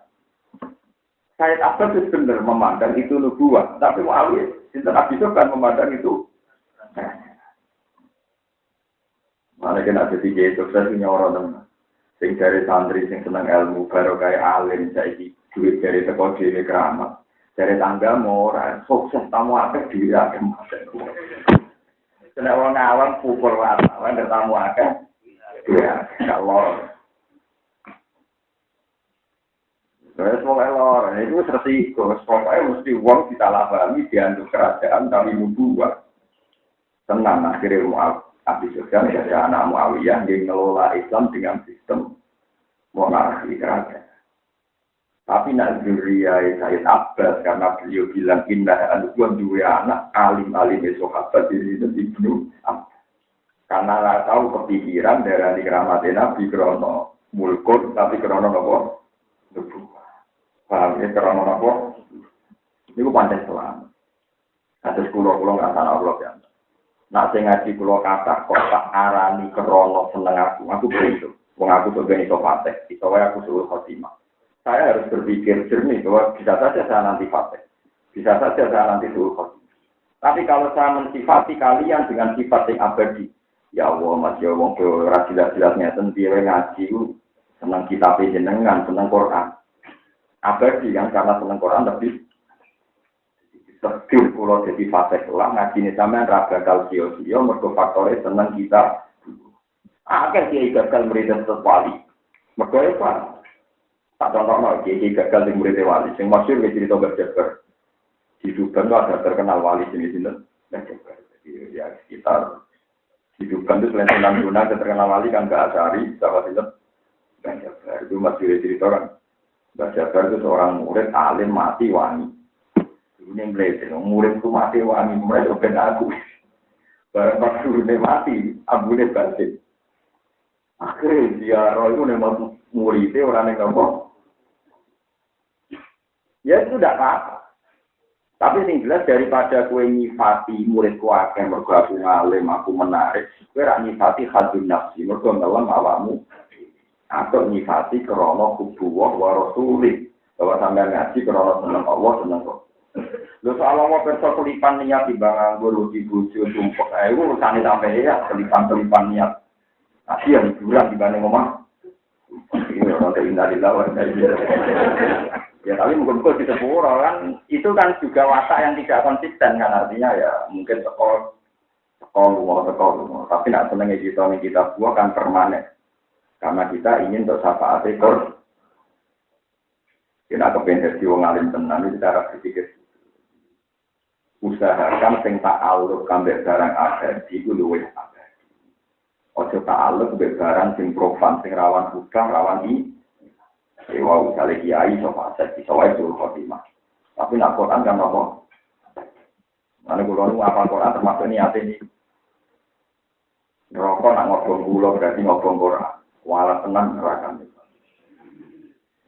Said Abbas itu benar memandang itu nubuah, tapi Muawiyah Sinten Abi Sufyan memandang itu. Mana kena jadi kiai sukses punya orang sing dari santri sing seneng ilmu baru kayak alim saiki duit dari teko dhewe keramat. Dari tangga mau ora sukses tamu akeh dhewe akeh masak. Kena wong awam pukul wartawan dan tamu akeh. Ya, kalau terus mulai lor, itu resiko. Pokoknya mesti uang kita pahami diantuk kerajaan tapi membuat tenang akhirnya Abi Sufyan dari anak Muawiyah yang mengelola Islam dengan sistem monarki kerajaan. Tapi nak juriai Said Abbas karena beliau bilang indah anubuan dua anak alim-alim sahabat ini Ibnu Abbas. Karena lah tahu kepikiran dari keramat Nabi krono mulkun tapi krono nopo nubuwah. Paham ya, karena apa? Ini ku pancen selamat. Atus kulo nggak salah Allah ya. Nak sing ngaji kulo kata kok tak arani kerono seneng aku begitu. Wong aku sebagai iso fase, iso wae aku suruh khotimah. Saya harus berpikir jernih bahwa bisa saja saya nanti fase. Bisa saja saya nanti suruh khotimah. Tapi kalau saya mensifati kalian dengan sifat yang abadi, ya Allah, Mas ya wong ke rasilah-silahnya sendiri ngaji, seneng kitab jenengan, seneng Quran. Abadi yang karena seneng Quran lebih sedih pulau jadi fase kelam ngaji ini sampean raga kal sio mergo faktore seneng kita akhir dia gagal murid wali mergo apa tak contohno dia gagal di murid wali sing masyhur ge cerita berjabar hidupan ada terkenal wali sini-sini berjabar jadi ya sekitar hidupan itu selain Sunan Gunung terkenal wali kan ke Asari sama itu berjabar itu masih cerita kan. Mbak Jabar itu seorang murid alim mati wangi. Ini yang murid itu mati wangi, mulai cobain aku. Barang turunnya mati, abunya batin. Akhirnya dia roh itu memang muridnya orang yang ngomong. Ya itu tidak apa-apa. Tapi yang jelas daripada kue nyifati muridku akeh, mergo aku ngalim, aku menarik. Kue rak nyifati hadun nafsi, mergo ngelam awamu. Atau nyifati krono kubuwah wa rasulih bahwa sampai ngaji krono seneng Allah seneng kok. Lho soal Allah perso kelipan niat timbang nganggo di bojo sumpek ae urusane sampai ya kelipan niat. Asih yang hiburan dibanding omah. Ini orang keindahilah wa ya tapi mungkin di sepuro kan itu kan juga watak yang tidak konsisten kan artinya ya mungkin sekolah tapi nak senengnya kita buah kan permanen. Karena kita ingin untuk syafaat ekor. Kita kepengen jadi wong alim tenan itu cara berpikir. Usahakan sing ta'alluq kambek barang abadi iku luwih abadi. Ojo ta'alluq kambek barang sing profan, sing rawan hutang, rawan iki. Dewa usale kiai sapa sak iso wae suruh khotimah. Tapi nak Quran kan apa? Mane kula nu apa Quran termasuk niate iki. Rokok nak ngobong kula berarti ngobong Quran. Wala tenang neraka.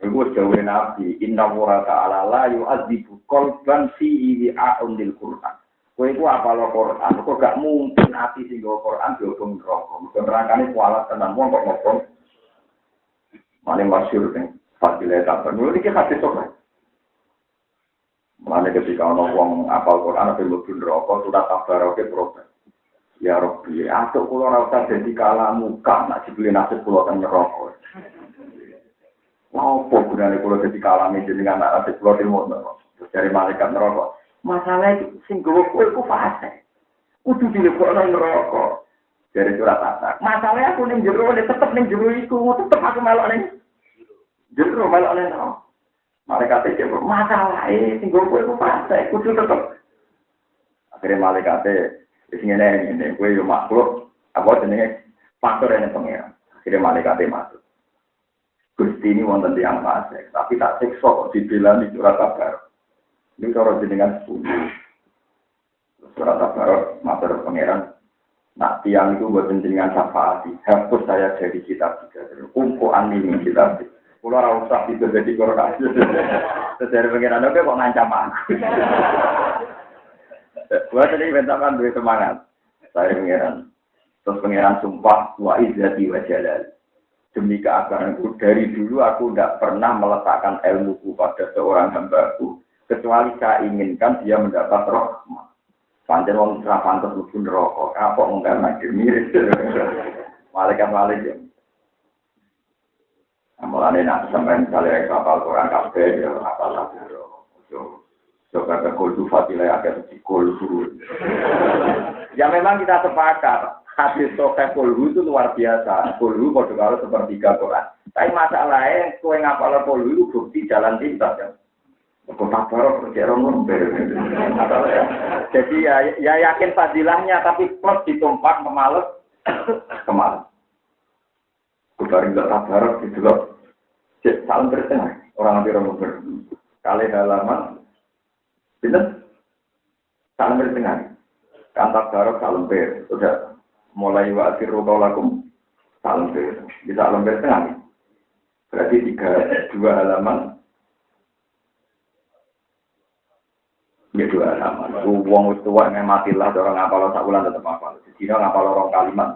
Iku jauh Nabi, inna wa ta'ala la yu'adzibu qalban fihi wi'a'un lil Qur'an. Kowe iku apal Quran, kok gak mungkin ati sing nggo Quran diobong neraka. Mungkin nerakane wala tenang wong kok ngobong. Mane masyhur ning fadilah tak perlu iki hadis sok. Mane ketika ana wong apal Quran ape mlebu neraka surat tabarake protes. Ya Rabbi, atuk kula ora usah dadi kalamu kan nek dibeli nasib kula teng neraka. Apa gunane kula dadi kalame jenengan nasib kula teng neraka. Terus dari malaikat neraka. Masalah itu sing gowo kowe iku fase. Kudu dilebokno neraka. Dari surat At-Takwir. Masalahnya aku ning jero tetep ning jero iku, tetep aku melok ning jero melok ning neraka. Malaikat iki masalah sing gowo kowe iku fase, kudu tetep. Akhire malaikat sing ngene kowe yo makhluk apa jenenge faktor ene pengen. Akhire malaikat masuk. Gusti ini wonten tiyang fasik, tapi tak siksa kok dibelani surat kabar. Ini cara jenengan 10. Surat kabar matur pangeran. Nak tiang itu buat jenengan syafaat, hapus saya dari kitab juga. Kumpulan ini kitab. Kulo ora usah itu jadi korban. Secara pangeran oke kok ngancam aku. Gua tadi bentakan duit semangat. Saya pangeran. Terus pangeran sumpah wa izzati wa jalal. Demi keabaanku, dari dulu aku tidak pernah meletakkan ilmuku pada seorang hambaku, kecuali saya inginkan dia mendapat rahmat. Pancen wong ora pantes mlebu neraka. Apa mungkin lagi mirip. Malaikat. Mulane nak sampeyan kali kapal Quran kabeh ya apal coba kultu fatilah agak kultu. Ya memang kita sepakat. Hadis sahih kulhu itu luar biasa. Kulhu padha karo sepertiga Quran. Tapi masalahnya kowe ngapal kulhu itu bukti jalan pintas ya. Kok tabar kerja orang Jadi ya yakin fadilahnya tapi plus ditumpak kemales. Kubarin enggak tabar gitu loh. Cek salam bertengah orang ambil nomor. Kali halaman bener salam bertengah. Kantak barok salam ber. Sudah mulai waktu lakum salam ber. Bisa salam bertengah. Berarti 2 halaman. Ya 2 halaman. Wong tua ngematilah orang ngapal sak wulan tetep hafal. Dina ngapal orang kalimat.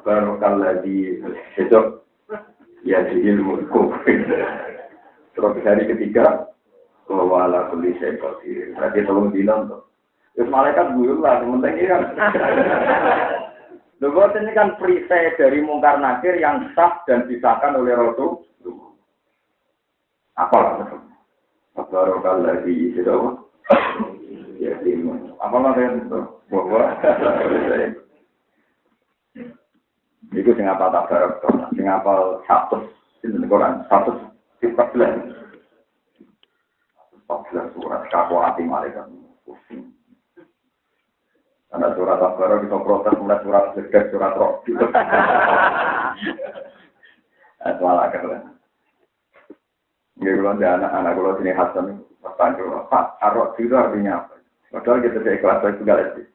Baru lagi besok ya ilmu kufir. Terus hari ketiga wala kulli syai'in qadir. Berarti tolong dina to. Terus malaikat guyur lah sementing ini kan. Lho ini kan perisai dari mungkar nakir yang sah dan disahkan oleh Rasul. Apalah betul. Baru lagi itu apa? Ya ilmu. Apalah yang bahwa itu sing apa tak barok to. Sing apa 100 sinten Quran 114 surat kakuati malaikat. Karena surat Al-Baqarah kita protes mulai surat Zikr, surat Roh. Malah keren. Nggak kalau ada anak-anak kalau sini Hasan bertanya, Pak, Ar-Roh itu artinya apa? Padahal kita saya kelas itu gak lebih.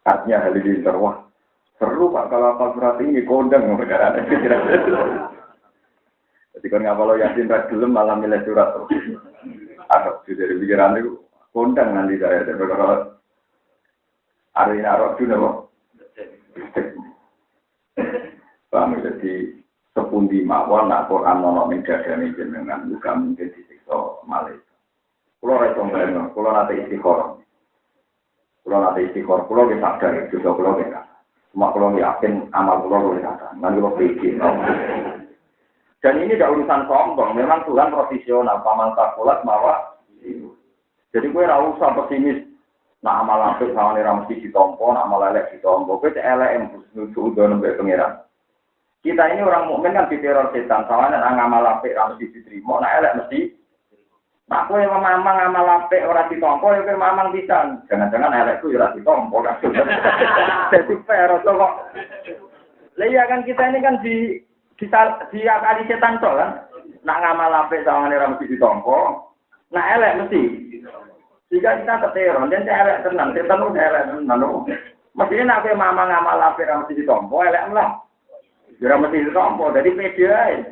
Artinya halilintar, wah seru Pak kalau apa surat ini kondang negara. Jadi kalau nggak kalau Yasin Rajulum malah milih surat Roh. Ar-Roh dari pikiran itu kondang nanti saya. Kalau Arina roh itu apa? Paham jadi sepundi mawon nak Quran ono ning dadane jenengan juga mungkin disiksa malaikat. Kulo ra sombong, kulo nate istiqoroh. Kulo ge sadar juga kulo ge. Cuma kulo yakin amal kulo luwih kata. Nang kulo pikir. Dan ini tidak urusan sombong, memang Tuhan profesional, paman takulat mawa. Jadi kowe ra usah pesimis. Nak amal apik sawane ra mesti ditampa, nak amal elek ditampa. Kowe cek elek nuju ndo nembe pangeran. Kita ini orang mukmin kan diteror setan, sawane nak amal apik ra mesti diterima, nak elek mesti. Nak kowe mamang amal apik ora ditampa, ya kowe mamang pisan. Jangan-jangan elekku ya ora ditampa kan. Dadi pero kok. Lah iya kan kita ini kan di akali setan to kan. Nak ngamal apik sawane ra mesti ditampa, nak elek mesti. Jika kita keteron, dan elek tenang, setan udah elek tenang. Mestinya nak mama ngamal lapir mesti ditompo, elek lah. Jika mesti ditompo, jadi pede aja.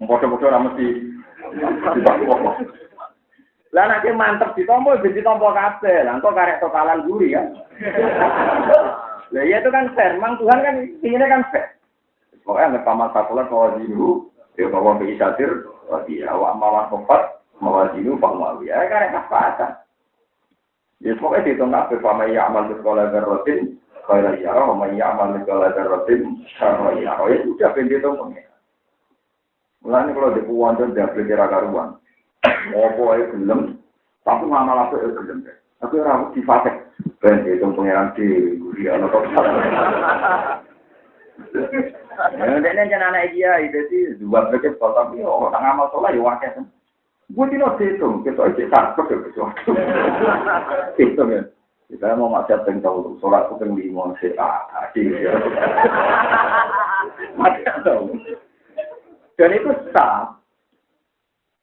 Bodoh-bodoh mesti ditompo. Lah nak mantep ditompo, ditompo kabeh. Lah kok karek tokalan guri ya. Lah ya itu kan fair, memang Tuhan kan inginnya kan fair. Pokoknya nggak paman sakulah kalau dulu, dia bawa beisatir, dia awak malah kompat. Mawajinu Pak Mawi, karek apa? Ya pokoknya dihitung apa? Pama ya amal di sekolah berrotin, kalau ya pama ya amal di sekolah berrotin, kalau ya sudah dihitung punya. Mulanya kalau di puan itu dia beli karuan, opo itu belum, tapi ngamal apa itu belum. Tapi orang di fase, ben dihitung pengiran di dia atau Ini jangan anak dia itu sih dua berarti tapi orang ngamal sholat ya wakil. Gue tidak hitung, kita isi takut ya sesuatu. Hitung ya. Kita mau maksiat yang tahu, sholat itu yang lima, maksiat tahu. Dan itu sah.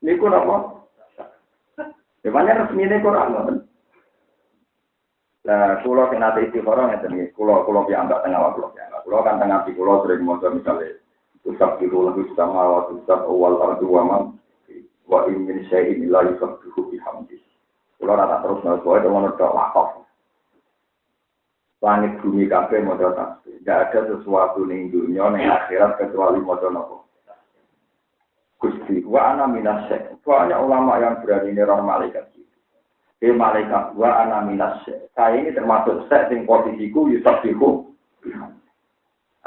Ini pun apa? Sebenarnya resmi ini Quran. Nah, kulo yang nanti istiqoroh ini, kulo piambak tengah waktu. Kulo kan tengah di kulo sering mau misalnya, usap itu lebih sama waktu usap awal ardu wamam. Wa min syai'in la yusabbihu bihamdi. Kula ora terus nawa itu menurut wakaf. Langit bumi kabeh maca tasbih. Enggak ada sesuatu ning dunya ning akhirat kecuali maca napa? Gusti, wa ana minasy. Banyak ulama yang berani neror malaikat itu. Malaikat wa ana minasy. Saya ini termasuk sek sing posisiku yusabbihu.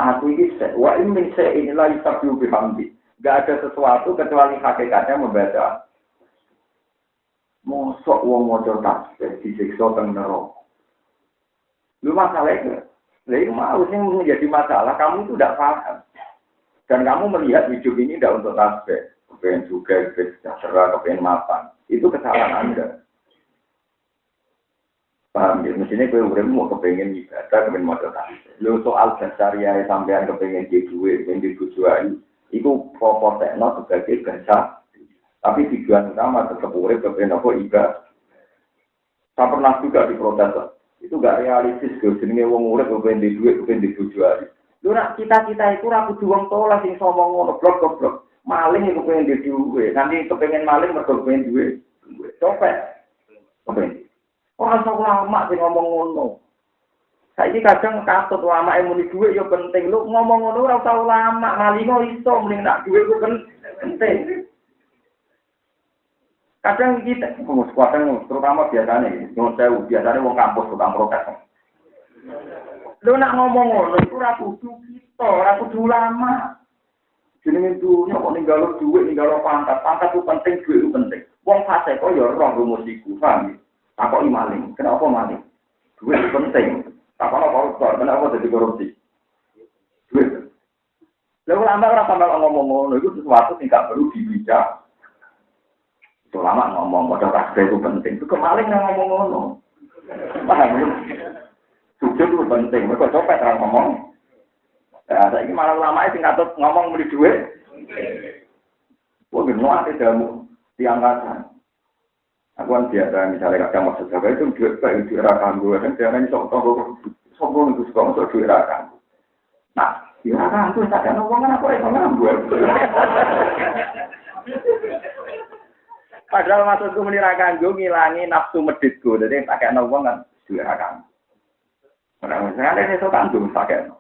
Aku ini sek wa min sek inilah yusabbihu bihamdi. Gak ada sesuatu kecuali hakikatnya membaca. Mosok wong maca tasbih disiksa teng neraka. Lu masalahnya, itu mau sih menjadi masalah. Kamu itu tidak paham. Dan kamu melihat hidup ini tidak untuk tasbih. Kepengen juga, kepengen sejahtera, kepengen mapan. Itu kesalahan Anda. Paham ya? Mestinya gue udah mau kepengen ibadah, kepengen mau tasbih. Lu soal dasariah sampean kepengen di duit, kepengen di tujuan. Itu proporsional sebagai gasa. Tapi tujuan utama tetap urip kepengen apa ibadah. Saya pernah juga diprotes. Itu gak realistis ke jenenge wong urip kepen di duit kepen di tujuan. Lu nak cita-cita itu ra kudu wong tolah sing sombong ngono blok. Maling iku kepen di duit. Nanti kepengen maling mergo kepen duit. Copet. Kepen. Ora usah ulama sing ngomong ngono. Saiki kadang katut ulama yang muni duit yo penting. Lu ngomong ngono ora usah ulama, maling iso mending nak duit ku penting. Kadang kita, kadang terutama biasanya, biasanya wong kampus tukang protes. Lu nak ngomong ngono, itu rakudu kita, rakudu lama. Jenenge dunya kok ninggalo duit, ninggalo pangkat itu penting, duit itu penting. Wong fase kok ya roh rumus iku, paham? Takoki maling, kenapa maling? Duit itu penting. Takono koruptor, kenapa jadi korupsi? Duit. Lalu lama ora sampe ngomong ngono, itu sesuatu sing gak perlu dibicarakan. Ulama ngomong modal tasbih itu penting. Itu kemarin yang ngomong-ngomong. Paham ya? Sujud itu penting. Mereka copet orang ngomong. Nah, ini malah ulama itu ngatut ngomong beli duit. Wah, gimana sih kamu diangkatan? Aku kan biasa misalnya kadang maksud saya itu duit kayak duit rakan gue. Kan jangan sombong itu suka masuk duit rakan. Nah, duit rakan itu tak ada ngomong aku yang ngambul. Padahal maksudku menirakan gue ngilangi nafsu meditku. Jadi tak kayak nawang kan silakan. Misalnya ada itu kandung tak kayak.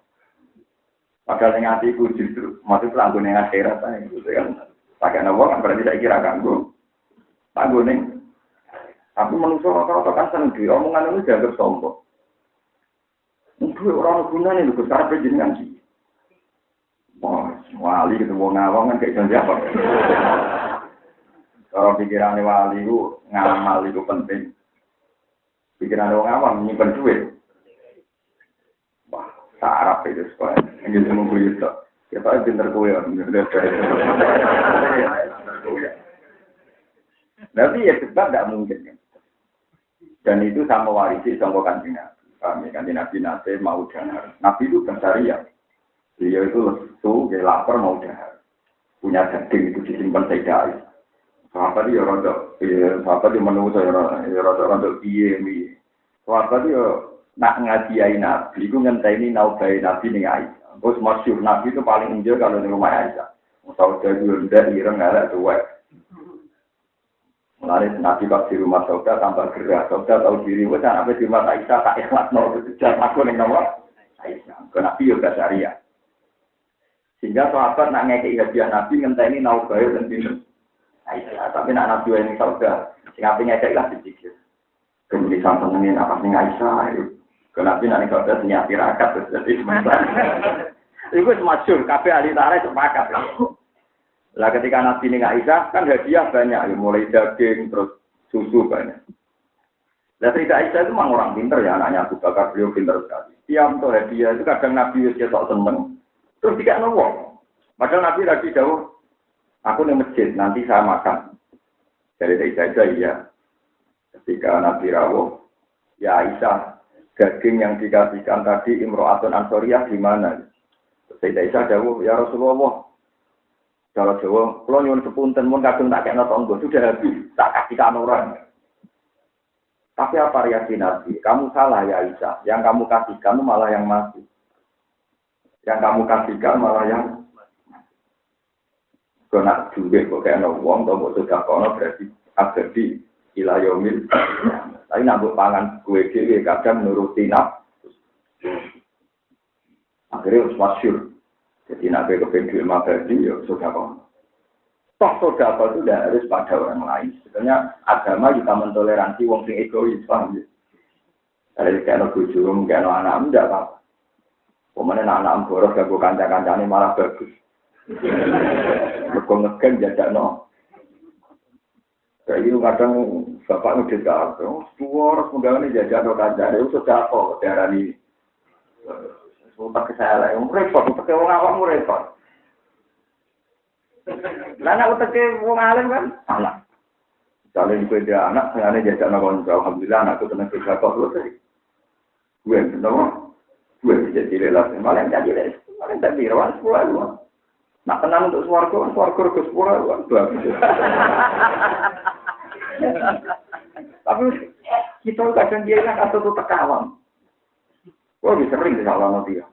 Padahal yang hatiku justru maksud pelanggan yang akhirat saya gitu kan. Tak kayak nawang kan berarti saya kira kandung. Kandung nih. Tapi manusia rata-rata kan sendiri. Omongan itu dianggap sombong. Untuk orang gunanya itu besar berjenjang sih. Wah, wali gitu mau ngawang kan kayak janji apa? Kalau pikiran wali itu ngamal itu penting. Pikiran orang awam menyimpan duit. Wah, sarap itu sekolah. Ini semua kulit itu. Kita pintar kue. Tapi ya sebab tidak mungkin. Dan itu sama warisi sama kanjeng Nabi. Kami kanjeng Nabi nanti mau dahar. Nabi itu bersyariah. Beliau itu lesu, dia lapar mau dahar. Punya daging itu disimpan sedai. Sahabat dia rodok, sahabat dia menunggu saya rodok piye. Sahabat dia nak ngadiai Nabi, itu ngenteni naubai Nabi nih Aisyah. Terus masyhur Nabi itu paling enjoy kalau di rumah Aisyah. Saudara dia ireng ngelak tuwek. Mulai Nabi pas di rumah saudara tambah gerak, saudara tahu diri, wah sampai di rumah Aisyah tak ikhlas nol sejak aku nih nomor Aisyah. Karena Nabi juga syariah. Sehingga sahabat nak ngekei hadiah Nabi ngenteni naubai dan pinter. Aisyah, tapi nak nabi ini saudara, singapnya kayak lah dipikir. Kemudian sampai ini apa sih Aisyah? Kenapa nak saudara senyap tirakat terus jadi sebentar. Itu masyhur, kafe ahli tarikh sepakat. Lah ketika nabi ini Aisyah kan hadiah banyak, mulai daging terus susu banyak. Lah cerita Aisyah itu memang orang pinter ya, anaknya Abu Bakar beliau pinter sekali. Tiap untuk hadiah itu kadang nabi itu tak seneng, terus tidak nongol. Padahal nabi lagi jauh. Aku di masjid, nanti saya makan. Dari Aisyah iya. Ketika Nabi rawuh, ya Aisyah, daging yang dikasihkan tadi Imro'atun Ansoriyah gimana? Sayyidah Aisyah jawab, ya Rasulullah. Kalau jawab, kalau nyuwun sepunten mun kadung tak kena tonggo, sudah habis, tak kasihkan orang. Tapi apa reaksi Nabi? Kamu salah ya Aisyah, yang kamu kasihkan malah yang mati. Yang kamu kasihkan malah yang kalau nak duit kok kayak wong atau buat sudah kono berarti abadi ilayomil. Tapi nambah pangan kue kue kadang nuruti naf. Akhirnya harus masyur. Jadi nak kepengen duit abadi ya sudah kono. Toh sodako itu tidak harus pada orang lain. Sebenarnya agama kita mentoleransi wong sing egois, paham ya? Dari kena bojo, kena anak tidak apa-apa. Pemene anak boros gak kanca-kancane malah bagus. Mergo ngegen jajakno. Kayak gitu kadang bapak ngedit kabeh, suara penggaweane jajakno kancane iso dapo darani. Sumpah kesalahan, repot, utek wong awakmu repot. Lah nek utek wong alim kan, anak. Kalau iku dia anak, senane jajakno kanca, alhamdulillah anakku tenang kerja kok terus. Gue bener, gue bisa cilik malah jadi malah tadi rawan 10. Nak tenang untuk swarga ke 10 bagus. Tapi kita kadang dia nak atau tuh tekawang. Wah bisa sering salah nanti ya.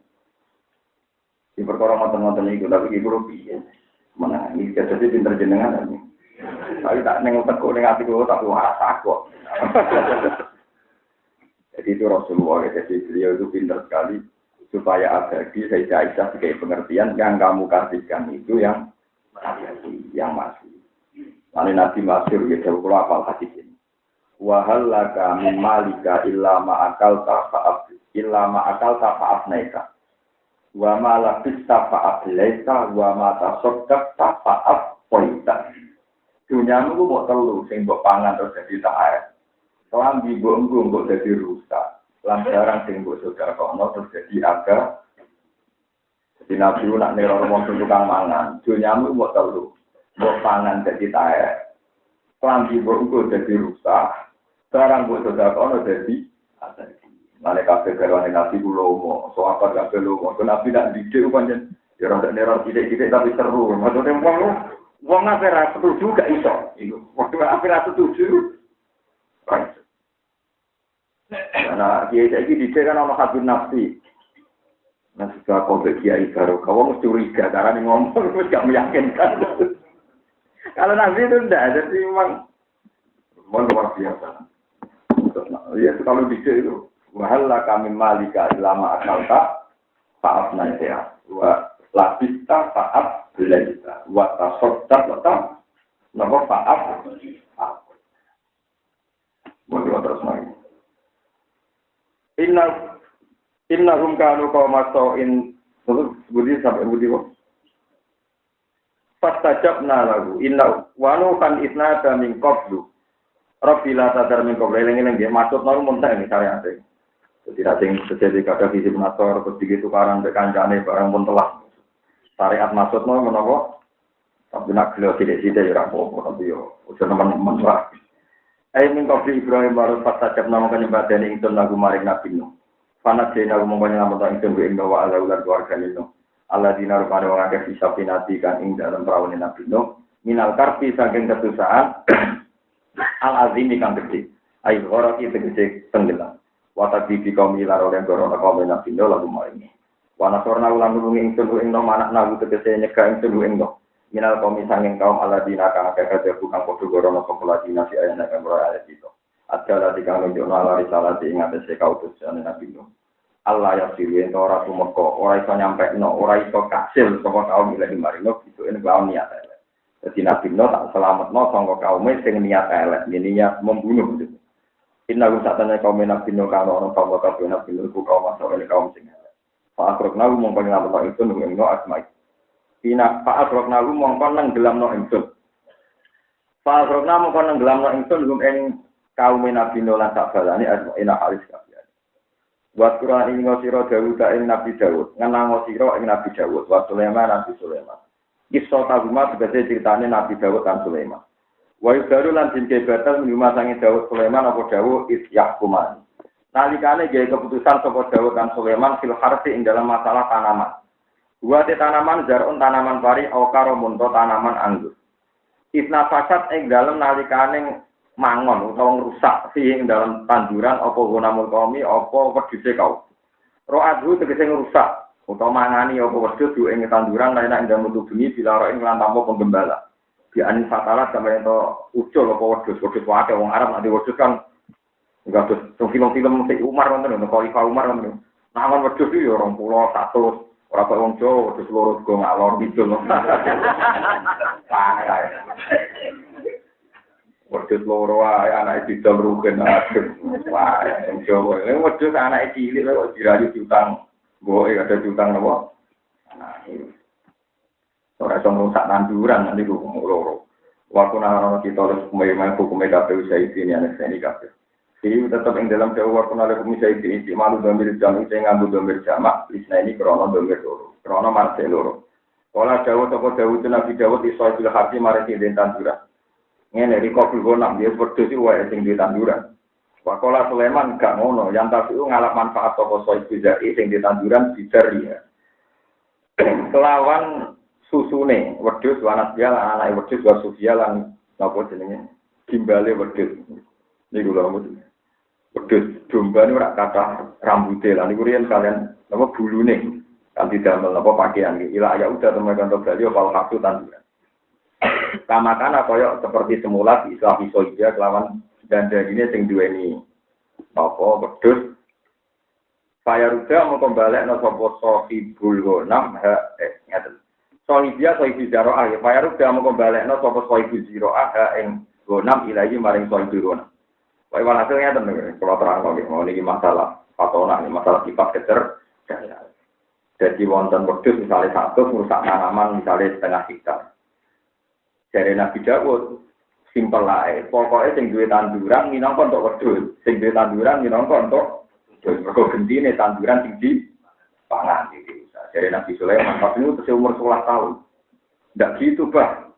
Di perkara ngoten-ngoten itu tapi ibu rugi. Mana ini jadi pinter jenengan ini. Tapi tak nengok teko ning atiku tak rasa kok. Jadi itu Rasulullah, jadi beliau itu pintar sekali supaya abadi Sayyidah Aisyah sebagai pengertian yang kamu kasihkan itu yang abadi, yang masih. Lalu Nabi Masyur ya jauh kalau apal hadis ini. Wahal laka min malika illa ma'akal ta'fa'afnaika. Wa ma labista fa'ablaita wa ma tasoddaq fa'afpoita. Dunyamu ku mau telu sing mbok pangan terus jadi ta'ayat. Kelambi mbok jadi rusak. Lantaran sing mbok sedekahno terus jadi agak. Jadi Nabi nak neror wong tukang mangan. Dunyamu mbok telu. Mbok pangan jadi ta'ayat. Kelambi mbok jadi rusak. Sekarang mbok sedekahno jadi agak. Mane kabeh garwane Nabi kula omong, sahabat kabeh lomo. Nabi nak didik pancen ya ora neror didik-didik tapi seru. Maksudnya wong ape ra setuju gak iso. Iku waktu ape ra setuju. Karena kiai iki didik kan ana hadun nafsi. Nah, sudah kau kiai baru kau mesti curiga karena ngomong terus gak meyakinkan. Kalau Nabi itu enggak, jadi memang luar biasa. Ya kalau didik itu wahalla kami malika ilama akalta faaf naseha wa labista faaf belaita wa tasoddaq wa ta napa faaf Mungkin terus lagi. Innahum kanu qaumatin budi sampai budi kok. Fastajabna lahu inna wa nuhan isnada min qablu. Rabbila tadar min qablu eling-eling dia maksud nang muntah ini saya ate. Tidak sing terjadi kada fisik nasor terus begitu karan tek kancane barang pun telah. Syariat maksudno menapa? Tapi nak gelo sithik-sithik ya ora apa-apa tapi yo ojo nemen-nemen wae. Ai min qabli Ibrahim baru fastajabna maka nyembadani ingsun lagu maring Nabi Nuh. Panat dene aku mongko nyelamet ingsun ku ing wa ala ular keluarga Nuh. Allah dinar pada wong akeh disapinati kan ing dalam perawan Nabi Nuh. Minal karpi saking ketusaan al-azimi kang gedhe. Ai ora iki tegese tenggelam. Watak bibi kaum ilar oleh korona kaum Nabi Nuh lagu maringi. Wana sorna ulang nulungi ingsun ing no manak nagu tegese nyegah ingsun ing no. Minal kaum sanging kaum aladina kang akeh kadhe bukan padha korona populasi nasi ayana kang ora ayat itu. Adala dikang nunjukno ala risalah ing atase kautusan Nabi Nuh. Allah ya sirwe ento ora sumeka, ora iso nyampekno, ora iso kasil saka kaum ilar marino itu ing kaum niat elek. Dadi Nabi Nuh tak selametno saka kaum sing niat elek, niat membunuh. Inna wisatanya kaum Nabi Nuh kalau orang kaum kabeh Nabi Nuh ku kaum masuk kaum sing elek. Fa akrokna mongko nglampah itu nang eno asma'i. Ina fa akrokna mongko nang gelamno ingsun. Fa akrokna mongko nang gelamno ingsun ing kaum Nabi Nuh lan sak balane asma'ina halis kabeh. Wa Qur'an ing sira Daud ing Nabi Daud, ngenang sira ing Nabi Daud, wa Sulaiman Nabi Sulaiman. Kisah taguma sebagai ceritane Nabi Daud dan Sulaiman. Wa yudaru lan dinke batal minuma sange Daud Sulaiman apa Daud isyahkuman. Nalikane gawe keputusan saka Daud dan Sulaiman fil harfi ing dalam masalah tanaman. Dua tanaman zarun tanaman pari au karomunto tanaman anggur. Isna fasad ing dalam nalikane mangon utawa rusak ing dalam tanduran apa gunamul qaumi apa wedhuse kaum. Ro'adhu tegese rusak utawa mangani apa wedhus ing tanduran lain ing dalam bengi bila ing lan tanpa penggembala. Di anin fatalah sampai itu ucul apa wedhus wae wong Arab nek wedhus kan enggak terus film-film si Umar wonten lho Khalifah Umar wonten. Nangan wedhus yo 20 100 Ora kok wong Jawa terus loro go ngalor gitu loh. Wedhus loro ae anake didol rugen aduh. Wah, wong Jawa. Lha wedhus anake cilik kok dirayu diutang. Mboke ada diutang napa? Nah, ora iso ngrusak tanduran nanti ku loro. Waktu nang kita oleh hukum KPU saya ini anak saya ini KPU. Jadi tetap yang dalam jauh waktu nang hukum saya ini malu domir jamak saya ngambil domir jamak lisna ini krono domir loro, krono marse loro. Kalau jauh toko jauh itu nabi jauh di soal bilah hati mari di tanduran. Ini dari kopul gonam dia berdua wae sing di tanduran. Wakola Sulaiman gak ngono, yang tapi ngalap manfaat toko soal bilah sing di tanduran bijar dia. Kelawan susune wedhus anak dia lan anake wedhus wa sufia lan napa jenenge gimbale wedhus niku lho mboten wedhus domba niku ora kathah rambuté lan niku riyen kalian napa bulune kan didamel napa pakaian iki ila ya udah temen kantor bali apa waktu tanduran kamakan kaya seperti semula bisa dia kelawan dandane sing duweni apa wedhus Fayaruda mau kembali nang sapa sahibul ghanam ngaten Sohibia sohibi zaro'ah ya, Pak udah mau kembali sopo sohibi ziro'ah yang gonam ilahi maring sohibi gonam. Pak hasilnya tentu, kalau terang mau ini masalah patona, ini masalah sifat kecer. Jadi wonten wedhus misalnya satu, merusak tanaman misalnya setengah hektar. Dari Nabi Dawud, simpel lah, pokoknya sing duwe tanduran minangka untuk wedhus, sing duwe tanduran minangka untuk wedhus. Mergo gentine tanduran sing di pangan iki. Dari Nabi Sulaiman, tapi itu seumur 11 tahun. Tidak gitu, Pak.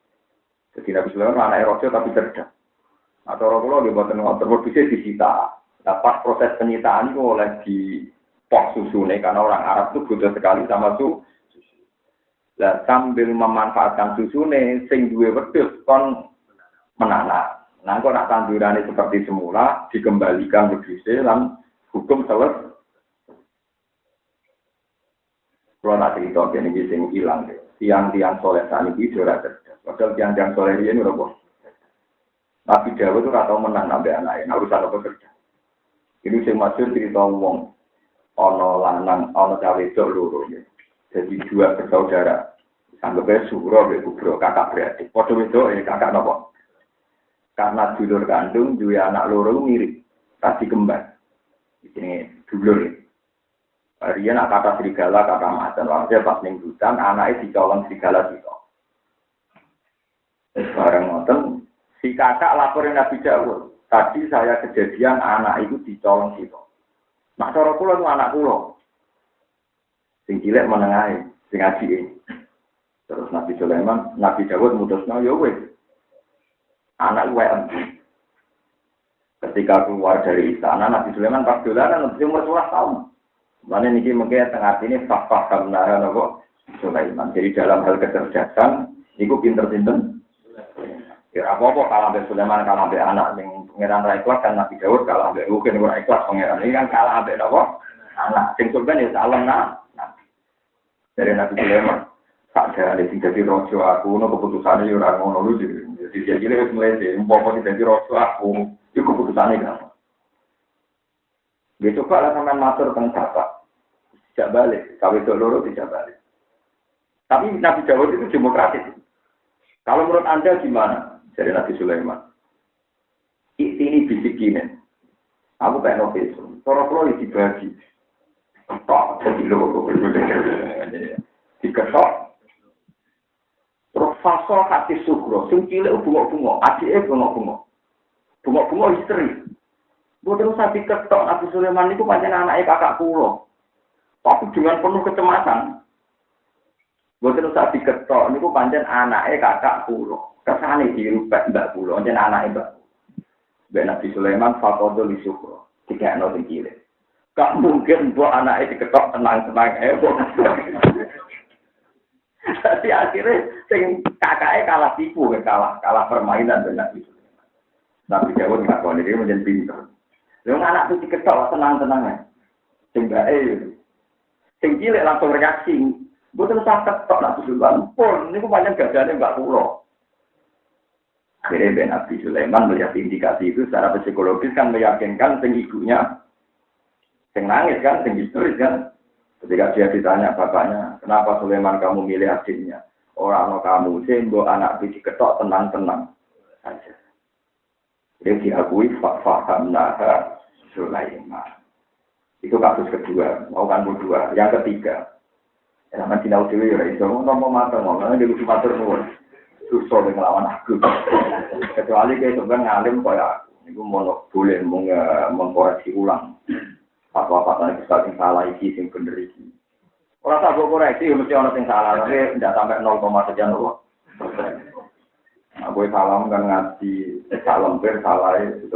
Jadi Nabi Sulaiman anak raja tapi cerdas. Atau orang pulau dia buatan ngotor, bisa disita. Nah, pas proses penyitaan itu oleh di pok susune, karena orang Arab itu butuh sekali sama susu. Dan sambil memanfaatkan susune, sing duwe wedhus kon menanak. Nah, kok nak tandurannya seperti semula, dikembalikan wedhusnya, lan hukum selesai. Kalau nak cerita ini sing hilang deh. Tiang-tiang soleh tani itu ora cerdas. Padahal tiang-tiang soleh ini ora bos. Nabi Dawud itu atau menang nabi anaknya. Nah urusan apa kerja? Ini sing masyhur cerita wong. Ono lanang, ono cawe wedok loro. Jadi dua bersaudara. Anggapnya Suro, Kubro, kakak beradik. Padha wedok kakak nopo. Karena dulur kandung dua anak loro mirip. Tadi kembar. Di sini dulur ini. Rian kata serigala, kata macan. Maksudnya pas ning hutan, anaknya dicolong serigala gitu. Sekarang nonton, si kakak laporin Nabi Dawud. Tadi saya kejadian anak itu dicolong gitu. Nah, cara kula itu anak kula. Sing cilik menengahi, sing ajike. Terus Nabi Sulaiman, Nabi Dawud mutusno ya wis. Anak wae. Ketika keluar dari istana, Nabi Sulaiman pas dolanan umur 11 tahun. Mana niki mungkin tengah ini fakta kebenaran apa Sulaiman. Jadi dalam hal kecerdasan, niku pinter-pinter. Ya apa-apa kalah be Sulaiman kalah be anak yang pangeran ra ikhlas kan Nabi Daud kalah be mungkin ora ikhlas pangeran ini kan kalah be apa? Anak sing surga ya salam nah. Dari Nabi Sulaiman tak ada sing dadi raja aku no keputusane yo ora ngono lho. Jadi dia kira wis mulai umpama dadi raja aku, iku keputusane kan. Dia coba lah sampai matur tentang bapak. Tidak balik. Kalau itu loro tidak balik. Tapi Nabi Dawud itu demokratis. Kalau menurut Anda gimana? Dari Nabi Sulaiman. Ini bisikin. Aku pengen novel. Kalau dibagi. Ketok. Jadi loro. Diketok. Terus fasol hati sugro. Sing cilik bunga-bunga. Adiknya bunga-bunga. Bunga-bunga istri. Boten usah diketok Nabi Sulaiman niku pancen anake kakak kula. Tapi dengan penuh kecemasan. Boten usah diketok niku pancen anake kakak kula. Kesane dirubah mbak kula, pancen anake mbak. Mbak Nabi Sulaiman faqadul syukra. Dikekno sing cilik. Gak mungkin mbok anake diketok tenang-tenang Jadi akhirnya sing kakake kalah tipu, kalah permainan dengan Nabi Sulaiman. Nabi Dawud ngakoni dia menjadi pinter. Lha anak itu diketok tenang-tenang. Sing bae. Sing cilik langsung reaksi. Mboten usah ketok Nabi Sulaiman. Pun niku pancen gadane Mbak kula. Akhirnya Nabi Sulaiman melihat indikasi itu secara psikologis kan meyakinkan sing ibunya sing nangis kan, sing histeris kan. Ketika dia ditanya bapaknya, kenapa Sulaiman kamu milih adiknya? Orang kamu sih, mbok anak biji ketok tenang-tenang saja. Dia diakui fahamna Sulaiman. Itu kasus kedua, mau kan kedua. Yang ketiga, zaman Cina Dewi ya iso ngomong mata ngomong, dia lucu matur nuwun. Susah ngelawan aku. Kecuali kayak sebenarnya ngalim kayak itu mau boleh mengkoreksi ulang. Apa-apa lagi sing salah iki sing bener iki. Ora tak mbok koreksi mesti ana sing salah, tapi ndak sampai 0, sekian loh. Aku salam kan ngaji salam salah 70%.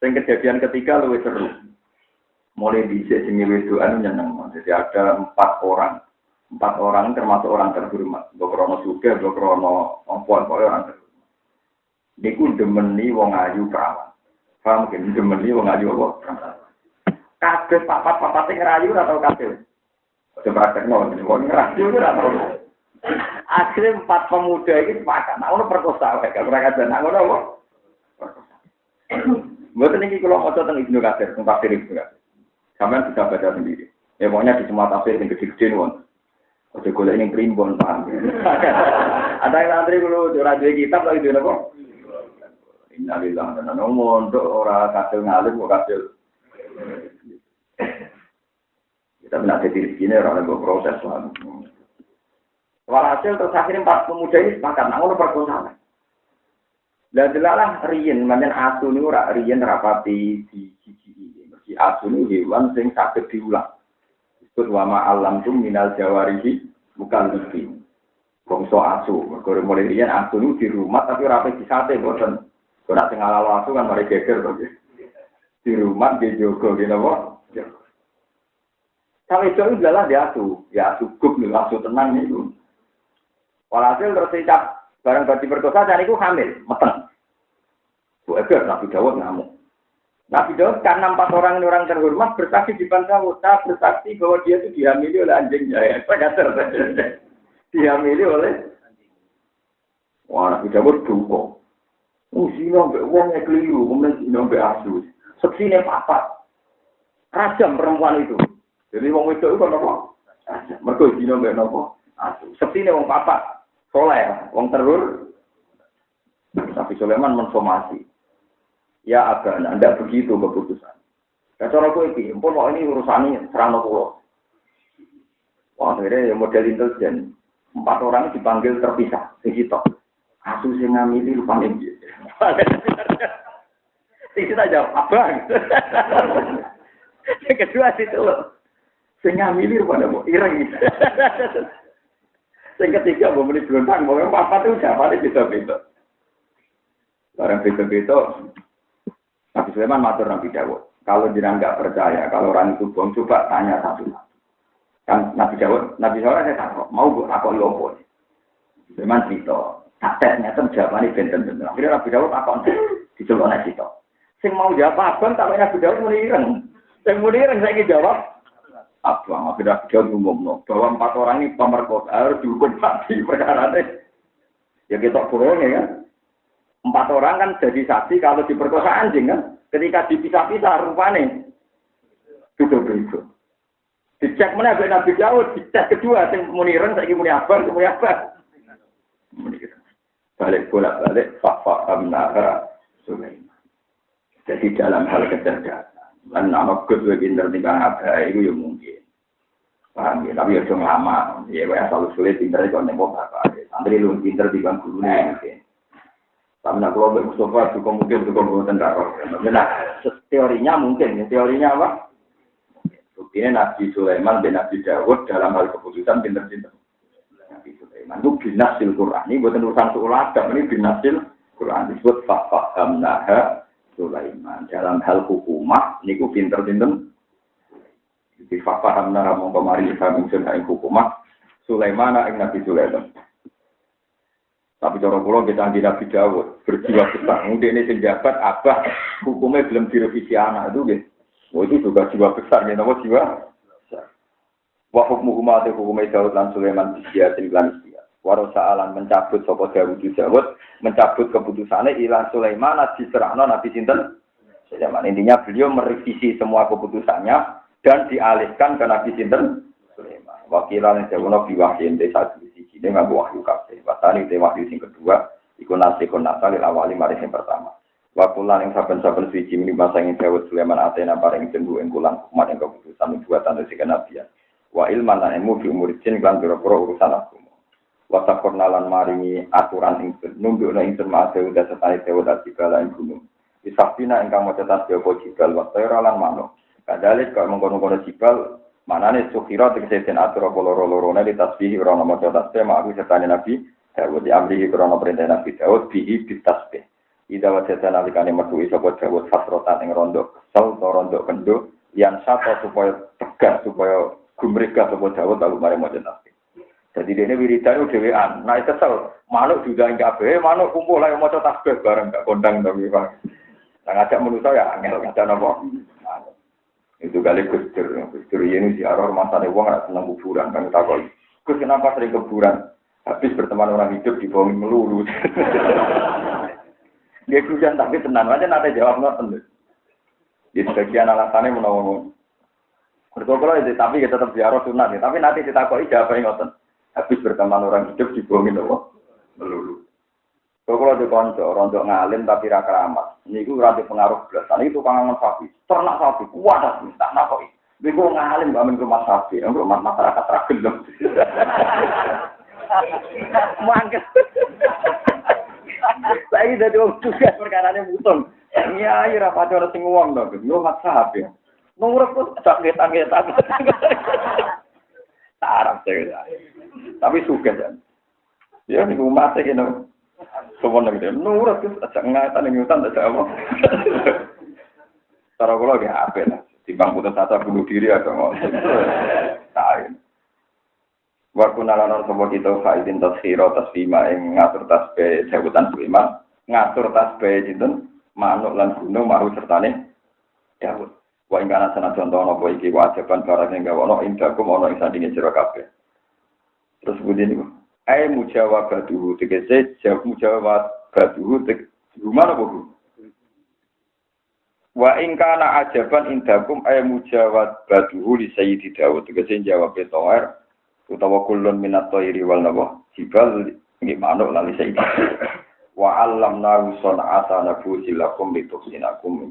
Sing kejadian ketiga luwih seru. Mulai dhisik sing wedokan nyeneng. Jadi ada 4 orang. 4 orang termasuk orang terhormat. Mbok krono sugih, mbok krono ompon orang terhormat. Niku demeni wong ayu perawan. Paham mungkin demeni wong ayu apa? Kabeh papat sing ngerayu ora tau kabeh. Aja praktekno wong ngerayu ora tau. Akhirnya 4 pemuda ini sepakat. Nah, ono perkosa wae, gak pernah kajian. Nah, ono apa? Perkosa. Mboten iki kula maca teng Ibnu Katsir, teng tafsir Ibnu Katsir. Sampeyan bisa baca sendiri. Ya pokoknya di semua tafsir sing gede-gede won. Ojo golek ning primbon paham. Ada yang antri kulo ora duwe kitab lagi duwe apa? Innalillahi wa inna ilaihi raji'un. Ora kasil ngalim kok kasil. Kita menak diri sini orang yang proses lah. Walhasil terus akhirnya 4 pemuda ini sepakat, nah ono perkosaan. Lah delalah riyen, manjen asu niku ora riyen rapati di gigi. Mesti asu niku hewan sing saged diulang. Disebut wama alam tum minal jawarihi bukan lebih. Bangsa asu, mergo mulai riyen asu niku di rumah tapi ora pe disate boten. Ora sing ala asu kan mari geger to. Di rumah di jogo ngene apa? Sampai itu adalah dia asu, ya asu gub nih, asu tenang itu. Walhasil tersicap barang bagi perkosa dan itu hamil, meteng. Bu Eger, Nabi Dawud ngamuk. Nabi Dawud karena 4 orang ini orang terhormat bersaksi di depan Dawud, bersaksi bahwa dia itu dihamili oleh anjingnya. Ya, dihamili oleh anjing. Wah, Nabi Dawud duka. Zina mbek wong keliru, kemudian zina mbek asu. Seksine papat. Rajam perempuan itu. Jadi wong wedok iku napa? Mergo zina mbek napa? Asu. Seksine wong papat. Soleh, wong terur. Tapi Sulaiman mensomasi. Ya agak anda begitu keputusan. Cara kowe iki, empun kok ini urusane serana kula. Wah, akhirnya model intelijen. 4 orang dipanggil terpisah, sing sitok. Asu sing ngamili rupane piye? Sing kita jawab, abang. Yang kedua situ loh. Sing ngamili rupane kok ireng. Sing ketiga mau beli belontang, mau apa tuh siapa nih beda-beda. Barang beda-beda. Nabi Sulaiman matur Nabi Dawud. Kalau jenengan nggak percaya, kalau orang itu bohong, coba tanya satu-satu. Kan Nabi Dawud, Nabi Sulaiman saya takut, mau gue takut lopo. Sulaiman cerita, ternyata jawabannya benten-benten. Akhirnya Nabi Dawud takut, diceloknya cerita. Sing mau jawab abang, tapi Nabi Dawud mulai ireng. Sing mulai ireng, saya ingin jawab. Abang, akhirnya jauh umum bahwa 4 orang ini pemerkosa harus dihukum mati perkaranya. Ya kita bohong ya kan. 4 orang kan jadi saksi kalau diperkosa anjing kan. Ketika dipisah-pisah rupanya beda-beda. Dicek mana Nabi Dawud, dicek kedua, yang muniran, saya muni abang, muni abang. Balik bolak-balik, fahamna Sulaiman. Jadi dalam hal kecerdasan. Dan nama Gus pinter tinggal apa itu ya mungkin. Paham ya, tapi ya cuma lama. Ya kayak selalu sulit pinter kalau nembok apa. Santri lu pinter tinggal guru mungkin. Tapi nak kalau Mustafa juga mungkin tentara. Nah, teorinya mungkin. Teorinya apa? Buktinya Nabi Sulaiman dan Nabi Dawud dalam hal keputusan pinter-pinter. Nabi Sulaiman itu binasil Quran. Ini bukan urusan su'uladam. Ini binasil Quran. Disebut fahamnaha Sulaiman dalam hal hukumah niku pinter-pinter. Di fahamna mongko mari kami ing hukumah Sulaiman ing Nabi Sulaiman. Tapi cara kula kita di Nabi Dawud berjiwa besar. Mungkin ini penjabat abah hukumnya belum direvisi anak itu nggih. Oh itu juga jiwa besar nih nama jiwa. Wa hukmu umat hukumnya Dawud lan Sulaiman biasiatin lan dia. Warosaalan mencabut sapa Dawud mencabut keputusannya ilah Sulaiman diserahno Nabi sinten Zaman intinya beliau merevisi semua keputusannya dan dialihkan ke Nabi Sinten Sulaiman. Wakilan jawono biwahyin desa siji ne nganggo wahyu kabeh. Wasani te wahyu sing kedua iku nasikun nasalil awali mari sing pertama. Wakulan ing saben-saben siji mini basa ing Dawud Sulaiman atena paring jendu ing kulan umat ing keputusan buatan sing kenabian. Wa ilman lan ilmu fi umur jin lan pira-pira urusan agama. Wa takornalan maringi aturan ing nundukna ing termasuk udah setane Dawud atibala ing gunung. Isafina ingkang maca tasbih jibal wa tayra lan manuk. Kadalik kok mengkono-kono jibal manane sukira tegese den atur apa loro-lorone di tasbih ora ana maca tasbih mak sertane Nabi Dawud diamri krana perintah Nabi Dawud bihi bitasbih. Ida wajata nalikane metu sapa Dawud fasrotan ing rondo kesel to rondo kendo yang satu supaya tegas supaya gumregah sapa Dawud lalu mari maca tasbih. Jadi dene wiridan dhewean. Nah kesel manuk juga ing kabeh manuk kumpul ayo maca tasbih bareng gak kondang tapi Pak. Nah, ngajak manusia ya angel, ngajak apa? Itu kali Gustur ini si arwah masane wong ora seneng kuburan kan takon. Gus kenapa sering kuburan? Habis berteman orang hidup dibohongi melulu. Dia kujan tapi tenang aja nanti jawab ngoten. Di sebagian alasannya menawa. Berkokola itu tapi kita tetap ziarah sunat tapi nanti ditakoki jawabe ngoten. Habis berteman orang hidup dibohongi melulu. Kalau di konco, rontok ngalim tapi ra keramat. Niku ora pengaruh belasan itu kangen sapi. Ternak sapi kuat tak nakoi. Niku ngalim mbak men rumah sapi, rumah masyarakat ra gelem. Mangkel. Saiki dadi wong tugas perkarane mutung. Iya, ora padha sing wong to. Yo mat sapi. Nurut kok tak ngetan-ngetan. Tarap saya. Tapi suka kan. Ya niku mate kene. Sopo nang dene nurut wis aja ngatan ning hutan aja apa. Cara kula ge apik lah. Timbang putus asa bunuh diri aja ngono. Tahu. Waktu nalanan sopo kita faidin taskhira tasbima ing ngatur tasbih sebutan Sulaiman, ngatur tasbih jinten manuk lan gunung maru sertane Dawud. Wa ing kana sana contoh apa iki wajiban barang sing gawono ing dakum ana ing sandinge sira kabeh. Terus budine niku ai mujawabatuhu tegese jawab mujawabatuhu gimana Bu? Wa in kana ajaban indakum ay mujawabatuhu li sayyidi Dawud tegese jawab toer utawa kullun minat thairi wal nawa jibal nggih manuk lan sayyidi wa allamna sun'ata nabusilakum lituksinakum